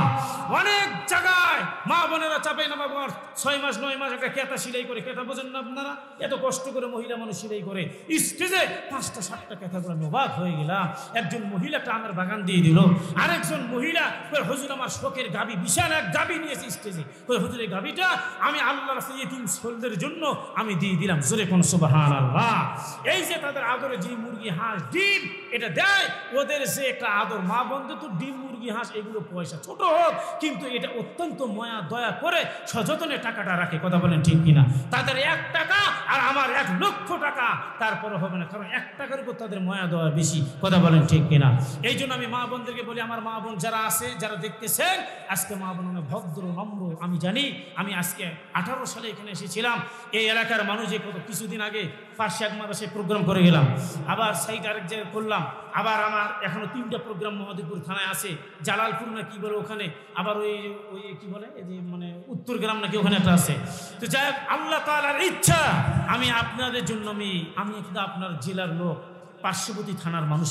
অনেক জায়গায় মা বোনেরা চাপে না বাবা 6 মাস 9 মাস একটা কেতা সিলাই করে, কেতা বোঝেন না আপনারা? এত কষ্ট করে মহিলা মানুষ সিলাই করে, স্টেজে 5টা 7টা কেতা করে আমি অবাক হয়ে গেলাম। একজন মহিলা একটা আমের বাগান দিয়ে দিল, আরেকজন মহিলা হুজুর আমার শোকের গাবি, বিশাল এক গাবি নিয়েছে স্টেজে, হুজুর এই গাবিটা আমি আল্লাহর রাস্তায় ইতিম ছোটদের জন্য আমি দিয়ে দিলাম। জোরে কোন সুবহানাল্লাহ। এই যে তাদের আদরে যে মুরগি হাঁস ডিম এটা দেয়, ওদের যে একটা আদর, মা বন্ধু তো ডিম মুরগি হাঁস এগুলো পয়সা ছোট হোক কিন্তু এটা অত্যন্ত মায়া দয়া করে সযত্নে টাকাটা রাখে। কথা বলেন ঠিক কিনা? তাদের 1 টাকা আর আমার 1 লক্ষ টাকা তারপরে হবে না, কারণ 1 টাকার উপর তাদের মায়া দয়া বেশি। কথা বলেন ঠিক কিনা? এই জন্য আমি মা বোনদেরকে বলি, আমার মা বোন যারা আছে, যারা দেখতেছেন আজকে মা বোন ভদ্র নম্র, আমি জানি। আমি আজকে 18 সালে এখানে এসেছিলাম, এই এলাকার মানুষ কত কিছুদিন আগে ফার্সি এক মাদ্রাসায় প্রোগ্রাম করে গেলাম, আবার সাইড আরেক জায়গায় করলাম, আবার আমার এখনো 3টা প্রোগ্রাম মহাদেবপুর থানায় আছে, জালালপুর না কি বলে ওখানে, আবার ওই ওই কি বলে এই যে মানে উত্তরগ্রাম নাকি ওখানে একটা আছে। তো যাই হোক, আল্লাহ তাআলার ইচ্ছা আমি আপনাদের জন্য আমি কিন্তু আপনার জেলার লোক, পার্শ্ববর্তী থানার মানুষ,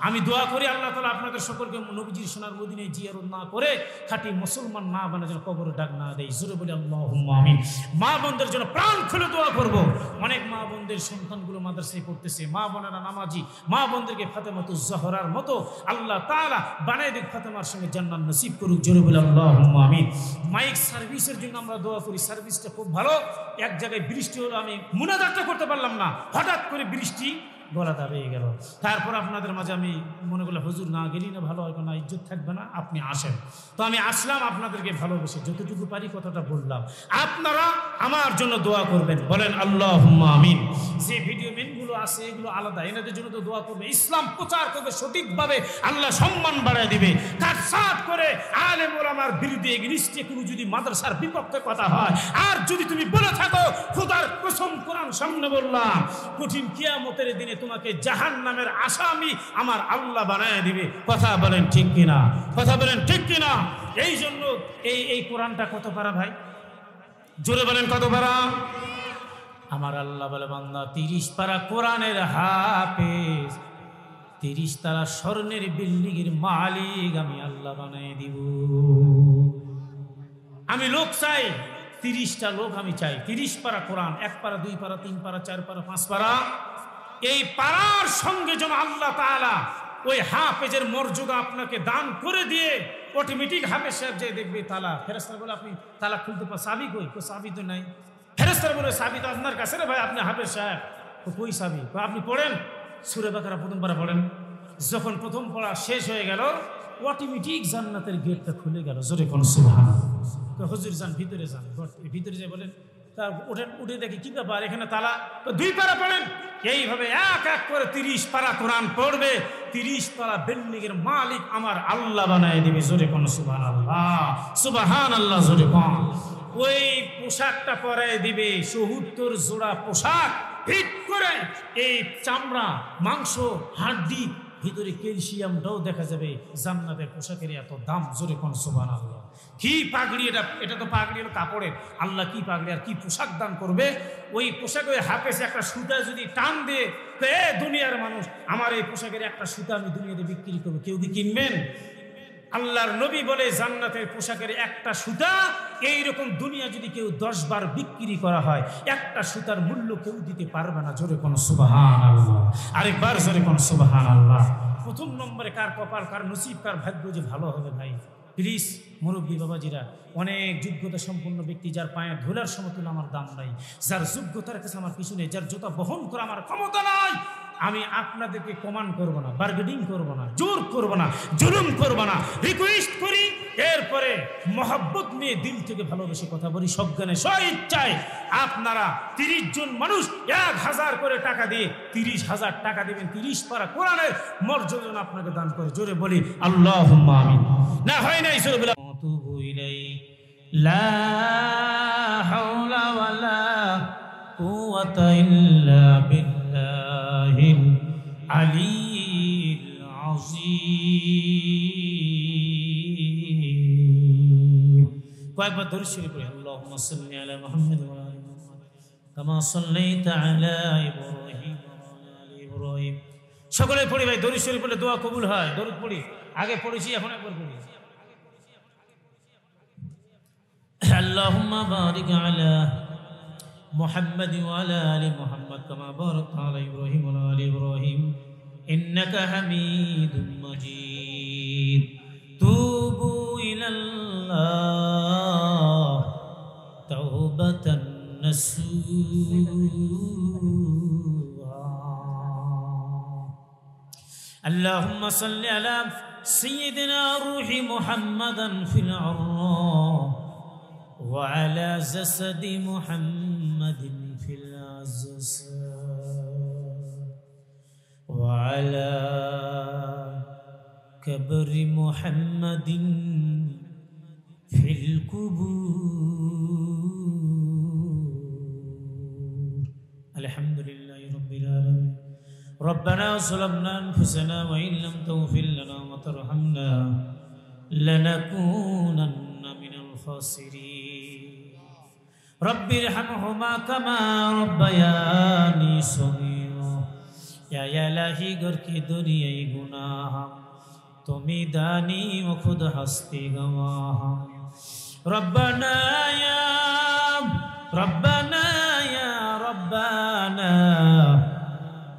আমি দোয়া করি আল্লাহ তাআলা আপনাদের সকলকে নবীজির সোনার মদিনায় জিয়ারত না করে খাঁটি মুসলমান মা বোনের জন্য কবরে ডাক না দেয়। জোরে বলি আল্লাহুম্মা আমিন। মা বোনদের জন্য প্রাণ খুলে দোয়া করব। অনেক মা বোনদের সন্তানগুলো মাদ্রাসায় পড়তেছে, মা বোনেরা নামাজি, মা বোনদেরকে ফাতেমাতুজ জহরার মতো আল্লাহ তাআলা বানায় দিক, ফাতেমার সঙ্গে জান্নাত নসিব করুক। জোরে বলি আল্লাহুম্মা আমিন। মাইক সার্ভিসের জন্য আমরা দোয়া করি, সার্ভিসটা খুব ভালো। এক জায়গায় বৃষ্টি হলো, আমি মুনাজাতটা করতে পারলাম না, হঠাৎ করে বৃষ্টি গলা দাঁড়িয়ে গেল। তারপর আপনাদের মাঝে আমি মনে করলাম হুজুর না গেলি না ভালো হয়, না ইজ্জত থাকবে না, আপনি আসেন। তো আমি আসলাম, আপনাদেরকে ভালোবেসে যতটুকু পারি কথাটা বললাম। আপনারা আমার জন্য দোয়া করবেন, বলেন আল্লাহুম্মা আমিন। যে ভিডিও মেনগুলো আছে এগুলো আলাদা, এনাদের জন্য তো দোয়া করবে। ইসলাম প্রচার করবে সঠিকভাবে, আল্লাহ সম্মান বাড়ায় দিবে। কাটসাট করে আলেম ওলামার বিরুদ্ধে এগনিস্টে কোনো যদি মাদ্রাসার বিপক্ষে কথা হয়, আর যদি তুমি বলে থাকো, খোদার কসম কোরআন সামনে বললাম, কঠিন কিয়ামতের দিনে তোমাকে জাহান্নামের আসামি আমার আল্লাহ বানায় দিবে। কথা বলেন ঠিক কিনা? কথা বলেন ঠিক কিনা? এই জন্য এই কোরআনটা কত পারা ভাই? জোরে বলেন কত পারা? আমার আল্লাহ বলে, বান্দা 30 পারা কোরআনের হাফেজ, 30 তারা স্বর্ণের বিল্ডিংয়ের মালিক আমি আল্লাহ বানায় দিব। আমি লোক চাই, 30টা লোক আমি চাই। 30 পারা কোরআন, 1 পারা 2 পারা 3 পারা 4 পারা 5 পারা, এই পারার সঙ্গে যেন আল্লাহ তাআলা ওই হাফেজের মর্যাদা আপনাকে দান করে দিয়ে অটোমেটিক হাফেজ সাহেব যে দেখবে তালা, ফেরেশতারা বলে আপনি তালা খুলতে পারেন, চাবি কই? চাবি তো নাই। ফেরেশতারা বলে চাবি তো আপনার কাছে রে ভাই, আপনি হাফেজ সাহেব। কই চাবি? আপনি পড়েন সূরা বাকারা প্রথম পারা পড়েন। যখন প্রথম পড়া শেষ হয়ে গেল, অটোমেটিক জান্নাতের গেটটা খুলে গেল। জোরে কোন সুবহানাল্লাহ। হুজুর যান ভিতরে যান, ভিতরে যে বলেন তা উঠে দেখি কি ব্যাপার, এখানে তালা। 2 পারা পড়েন। এইভাবে এক এক করে 30 পারা কোরআন পড়বে, 30 পারা বিল্ডিংয়ের মালিক আমার আল্লাহ বানায় দিবে। জোরে কোন সুবহানাল্লাহ, সুবহানাল্লাহ জোরে কোন। ওই পোশাকটা পরায় দিবে ৭৪ জোড়া পোশাক, ফিট করে এই চামড়া, মাংস, হাড্ডি, ভিতরে ক্যালসিয়ামটাও দেখা যাবে। জান্নাতের পোশাকের এত দাম। জোরে কোন সুবহানাল্লাহ। কি পাগড়ি এটা তো পাগড়ি হলো কাপড়ের। আল্লাহ কি পাগড়ি আর কি পোশাক দান করবে। ওই পোশাকে ওই হাফেজে একটা সুতা যদি টান দিয়ে, দুনিয়ার মানুষ আমার এই পোশাকের একটা সুতা আমি দুনিয়াতে বিক্রি করবো, কেউ কি কিনবেন? আল্লাহর নবী বলে, জান্নাতের পোশাকের একটা সুতা এইরকম দুনিয়া যদি কেউ 10 বার বিক্রি করা হয়, একটা সুতার মূল্য কেউ দিতে পারবে না। জোরে কোন সুবহানাল্লাহ। আরেকবার জোরে কোন সুবহানাল্লাহ। প্রথম নম্বরে কার কপাল, কার নসিব, কার ভাগ্য যে ভালো হবে ভাই। প্লিজ মুরব্বী বাবাজিরা, অনেক যোগ্যতা সম্পন্ন ব্যক্তি, যার পায়ে ধুলার সমতুল্য আমার দাম নাই, যার যোগ্যতার কাছে আমার কিছু নেই, যার জোতা বহন করা আমার ক্ষমতা নাই, আমি আপনাদেরকে কমান্ড করব না, বার্গেনিং করব না, জোর করব না, জুলুম করব না, রিকোয়েস্ট করি। এরপরে মহব্বত নিয়ে দিল থেকে ভালোবেসে কথা বলি, সজ্ঞানে স্বইচ্ছায়। আপনারা 30 জন মানুষ 1000 করে টাকা দিয়ে 30,000 টাকা দেবেন, 30 পারা কোরআনের মর্যাদা আপনাকে দান করে। জোরে বলি আল্লাহুম্মা আমিন। না হয় নাই জোরে বলি তুবু ইলাই লা হাওলা ওয়ালা কুওয়াতা ইল্লা বিল্লাহিল আলিয়্যিল আযীম। কয়েকবার দরুদ শরীফ পড়ি। আল্লাহুম্মা সাল্লি আলা মুহাম্মাদ ওয়া আলি মুহাম্মাদ কামা সাল্লাইতা আলা ইব্রাহিম ওয়া আলা আলি ইব্রাহিম। সকলে পড়ি ভাই, দরুদ শরীফ পড়লে দোয়া কবুল হয়। দরুদ পড়ি, আগে পড়েছি এখন একবার পড়ি। আল্লাহুম্মা বারিক আলা মুহাম্মাদ ওয়া আলা আলি মুহাম্মাদ কামা বারাকতা আলা ইব্রাহিম ওয়া আলা আলি ইব্রাহিম ইন্নাকা হামিদুম মাজিদ। তুবু ইলাল্লাহ তাওবাতান নাসুহা। আল্লাহুম্মা সাল্লি আলা সাইয়্যিদিনা রূহি মুহাম্মাদান ফিল আরওয়াহ ওয়া আলা জাসাদি মুহাম্মাদিন ফিল আজসাদ ওয়া আলা কবরি মুহাম্মাদিন ফিল কুবুর। আলহামদুলিল্লাহি রাব্বিল আলামিন। রব্বানা ربنا ظلمنا أنفسنا وإن لم تغفر لنا وترحمنا لنكونن من الخاسرين رب ارحمهما كما ربياني صغيرا या इलाही घर की दुनिया गुनाह तुम्ही दानी व खुद हस्ती गवाह रब्बना या रब्बाना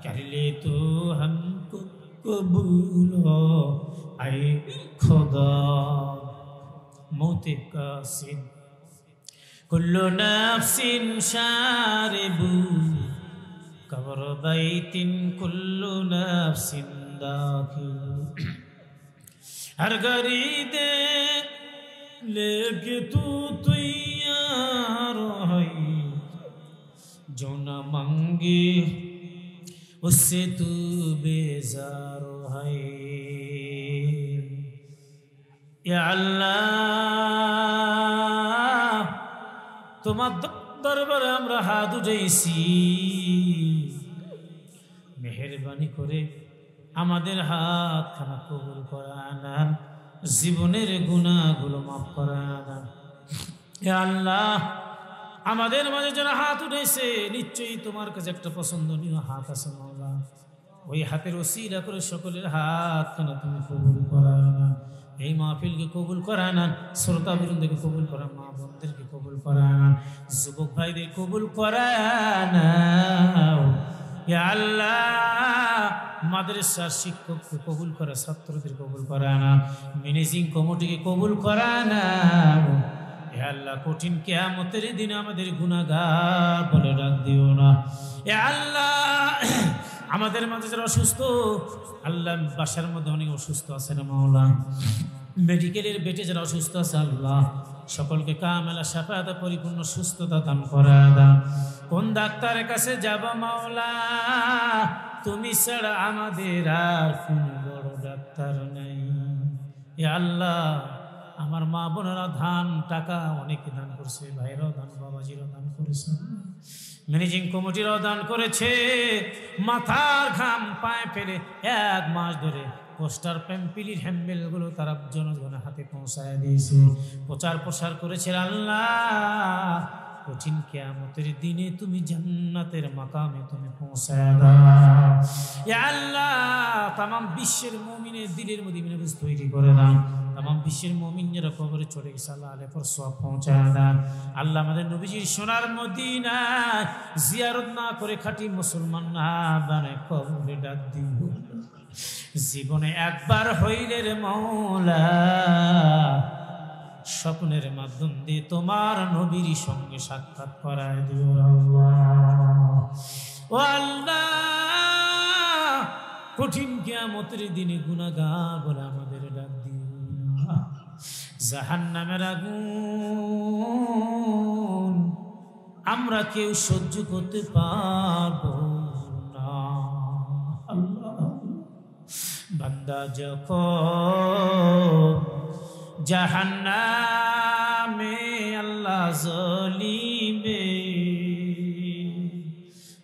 कर ले तू हमको कबूल आए खुदा मौत का सिन कुल्लु नफ्सिन शारिबू कबर बैतिन कुल्लु नफ्सिन दाखिल हर गरीदे लेके तू तैयार है जो न मांगे उससे तू बेजार है या अल्लाह तुम्हार दरबारे আমরা হাত উঠাইছি মেহেরবানি করে আমাদের হাত খানা কবুল করে নেন জীবনের গুনাহগুলো maaf করে নেন হে আল্লাহ আমাদের মাঝে যারা হাত উঠাইছে নিশ্চয়ই তোমার কাছে একটা পছন্দনীয় হাত আছে মাওলা ওই হাতের ওসিলা করে সকলের হাত খানা তুমি কবুল করে নেন এই মাহফিলকে কবুল করে নেন শ্রোতা বৃন্দকে কবুল করে মা বোনদেরকে কবুল করে নেন যুবক ভাইদের কবুল করে নাও ইয়া আল্লাহ মাদ্রাসার শিক্ষককে কবুল করে ছাত্রদের কবুল করে নাও ম্যানেজিং কমিটিকে কবুল করে নাও হে আল্লাহ কঠিন কিয়ামতের দিনে আমাদের গুনাহগার বলে ডাক দিও না হে আল্লাহ আমাদের মাঝে যারা অসুস্থ আল্লাহ বাসার মধ্যে অনেক অসুস্থ আছে না মাওলা মেডিকেলের বেটে যারা অসুস্থ আছে আল্লাহ সকলকে কামেলা শাফায়াতে পরিপূর্ণ সুস্থতা দান করে দাও কোন ডাক্তারের কাছে যাব মাওলা তুমি ছাড়া আমাদের আর কোনো বড় ডাক্তার নাই ইয়া আল্লাহ আমার মা বোনেরা ধান টাকা অনেকে দান করছে ভাইরাও দান বাবাজিরাও দান করেছে ম্যানেজিং কমিটিরাও দান করেছে মাথার ঘাম পায়ে ফেলে এক মাস ধরে পোস্টার প্যাম্পিলির হ্যাম্বেলগুলো তারা জনগণের হাতে পৌঁছায় দিয়েছে প্রচার প্রসার করেছে আল্লাহ কঠিন কিয়ামতের দিনে তুমি জান্নাতের মাকামে তুমি পৌঁছায় দাও ইয়া আল্লাহ तमाम বিশ্বের মুমিনের দিলের মধ্যে বিনাশ তৈরি করে দাও तमाम বিশ্বের মুমিন যারা কবরে চলে গেছে আল্লাহ আলে পর সওয়াব পৌঁছায় দাও আল্লাহ আমাদের নবীজির সোনার মদিনা জিয়ারত না করে খাঁটি মুসলমান না বানায় কবরে ডাক দিও জীবনে একবার হইলে রে মাওলা স্বপ্নের মাধ্যম দিয়ে তোমার নবীর সঙ্গে সাক্ষাৎ করায় দিও আল্লাহ ও আল্লাহ কঠিন কিয়ামতের দিনে গুনাহগার বলে আমাদের ডাক দিও না জাহান্নামের আগুন আমরা কেউ সহ্য করতে পারবো না আল্লাহ বান্দা যখন জাহান্নামে আল্লাহ জ্বলিবে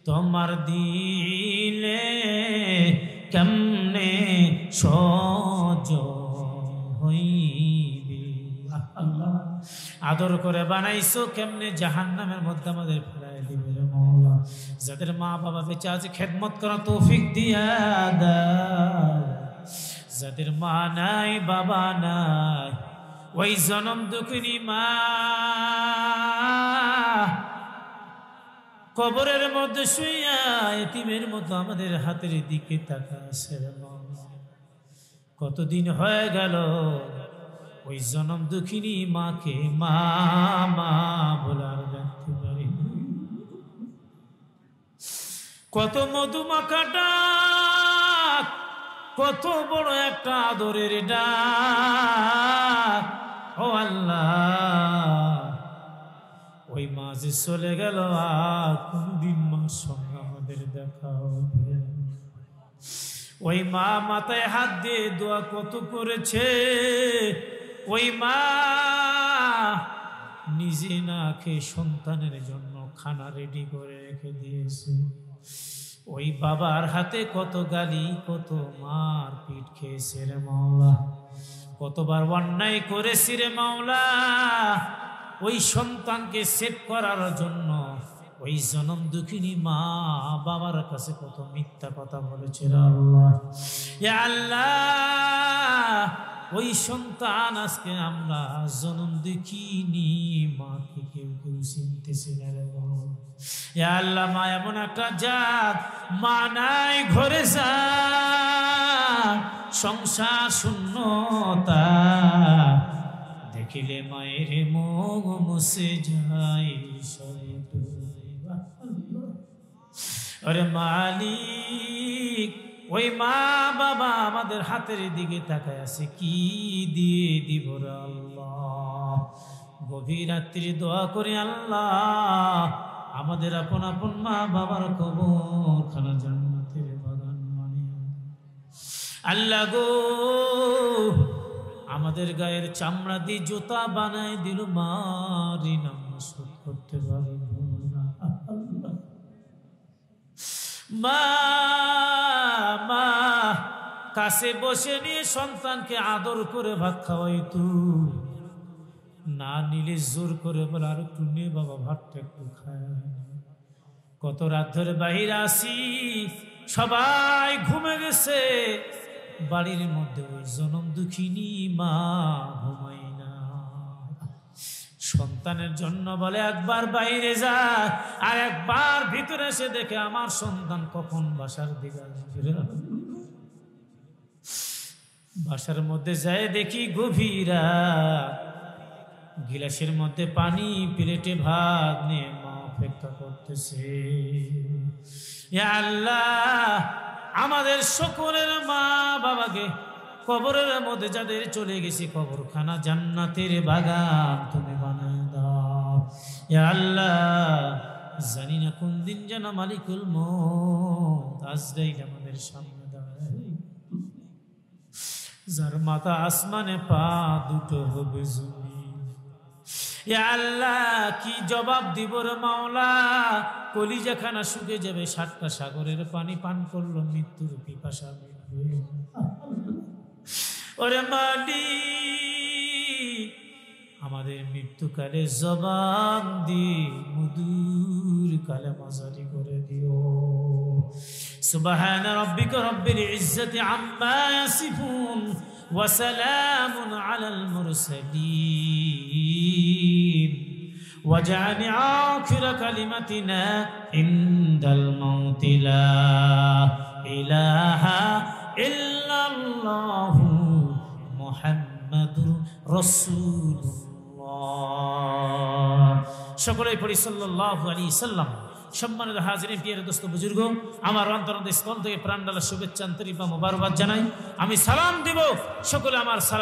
তোমার দিলে কেমনে সহ্য হইবে আল্লাহ আদর করে বানাইছো কেমনে জাহান্নামের মধ্যে আমাদের ফেরাই দিবে রে মাওলা যাদের মা বাবা বেঁচে আছে খেদমত করা তৌফিক দিয়া দাও যাদের মা নাই বাবা নাই ওই জনম দুঃখিনী মা কবরের মধ্যে শুইয়া এতিমের মতো আমাদের হাতের দিকে তাকাছে রে মাওলা কতদিন হয়ে গেল ওই জনম দুঃখিনী মাকে মা মা বলার ডাকতে পারি কত মধুমাখা ডাক কত বড় একটা আদরের ডাক ও আল্লাহ ওই মা যে চলে গেল আর কোনদিন মার সঙ্গে আমাদের দেখা হবে ওই মা মাথায় হাত দিয়ে দোয়া কত করেছে ওই মা নিজে না খেয়ে সন্তানের জন্য খানা রেডি করে রেখে দিয়েছে ওই বাবার হাতে কত গালি কত মার পিট খেয়েছে রে মাওলা, কতবার অন্যায় করেছি রে মাওলা। ওই সন্তানকে সেভ করার জন্য ওই জনম দুঃখিনী মা বাবার কাছে কত মিথ্যা কথা বলেছে রে আল্লাহ। ইয়া আল্লাহ, ওই সন্তান আজকে আমরা জনম দুঃখিনী মাকে কেউ কেউ চিনতেছি না রে বাবা। ইয়া আল্লাহ, মা এমন একটা জাত, মা নাই ঘরে যা সংসার শূন্যতা, দেখিলে মায়ের মুখ মুছে যায় সবে। আরে মালিক, ওই মা বাবা আমাদের হাতের দিকে তাকায় আছে, কি দিয়ে দিব রে আল্লাহ। গভীর রাত্রি দোয়া করে আল্লাহ আমাদের আপন আপন মা বাবার কবর খানা জান্নাতের বাগান বানিয়ে আল্লাহ গো। আমাদের গায়ের চামড়া দিয়ে জুতা বানায় দিল, মারি নাম শোধ করতে পারি না। মা মা কাছে বসে নিয়ে সন্তানকে আদর করে ভাত খাওয়াইতু, না নিলে জোর করে বলে আর একটু নে বাবা, ভাতটা একটু খায়। কত রাত ধরে বাহিরে আসি, সবাই ঘুমে গেছে, বাড়ির মধ্যে ওই জনম দুঃখিনী মা ঘুমাই না। সন্তানের জন্য বলে একবার বাইরে যায়, আর একবার ভিতরে এসে দেখে আমার সন্তান কখন বাসার দিকে আসবে। বাসার মধ্যে যায় দেখি গভীর রাত, গিলাসের মধ্যে পানি, প্লেটে ভাত নিয়ে মা অপেক্ষা করতেছে। ইয়া আল্লাহ, আমাদের সকলের মা বাবাকে কবরের মধ্যে যাদের চলে গেছে, কবরখানা জান্নাতের বাগান তুমি বানায় দাও। ইয়া আল্লাহ, জানি না কোন দিন যেন মালিকুল মউত আজরাইল আমাদের সামনে দাঁড়ায়, যার মাথা আসমানে পা দুটো হবে জমিন। ইয়া আল্লাহ, কি জবাব দিব রে মাওলা। কলিজাখানা শুকে যাবে, 7টা সাগরের পানি পান করলো, মৃত্যুর পিপাসা মিটবে। ওরে মালিক, আমাদের মৃত্যুকালে জবান দিয়ে মধুর কালেমা জারি করে দিও। সুবহান রাব্বিকা রাব্বিল ইজ্জাতি আম্মা ইয়াসিফুন ওয়া সালামুন আলাল মুরসালিন ওয়াজআল আখির কালিমাতিনা ইনদাল মাউত লা ইলাহা ইল্লাল্লাহু মুহাম্মাদুর রাসূলুল্লাহ। সকলেই পড়ি সাল্লাল্লাহু আলাইহি সাল্লাম। সম্মানিত হাজিরিন, প্রিয় দোস্ত বুজুর্গ, আমার অন্তরস্থল থেকে প্রাণ ঢালা শুভেচ্ছা আন্তরিক মোবারকবাদ জানাই। আমি সালাম দিব, সকলে আমার সালাম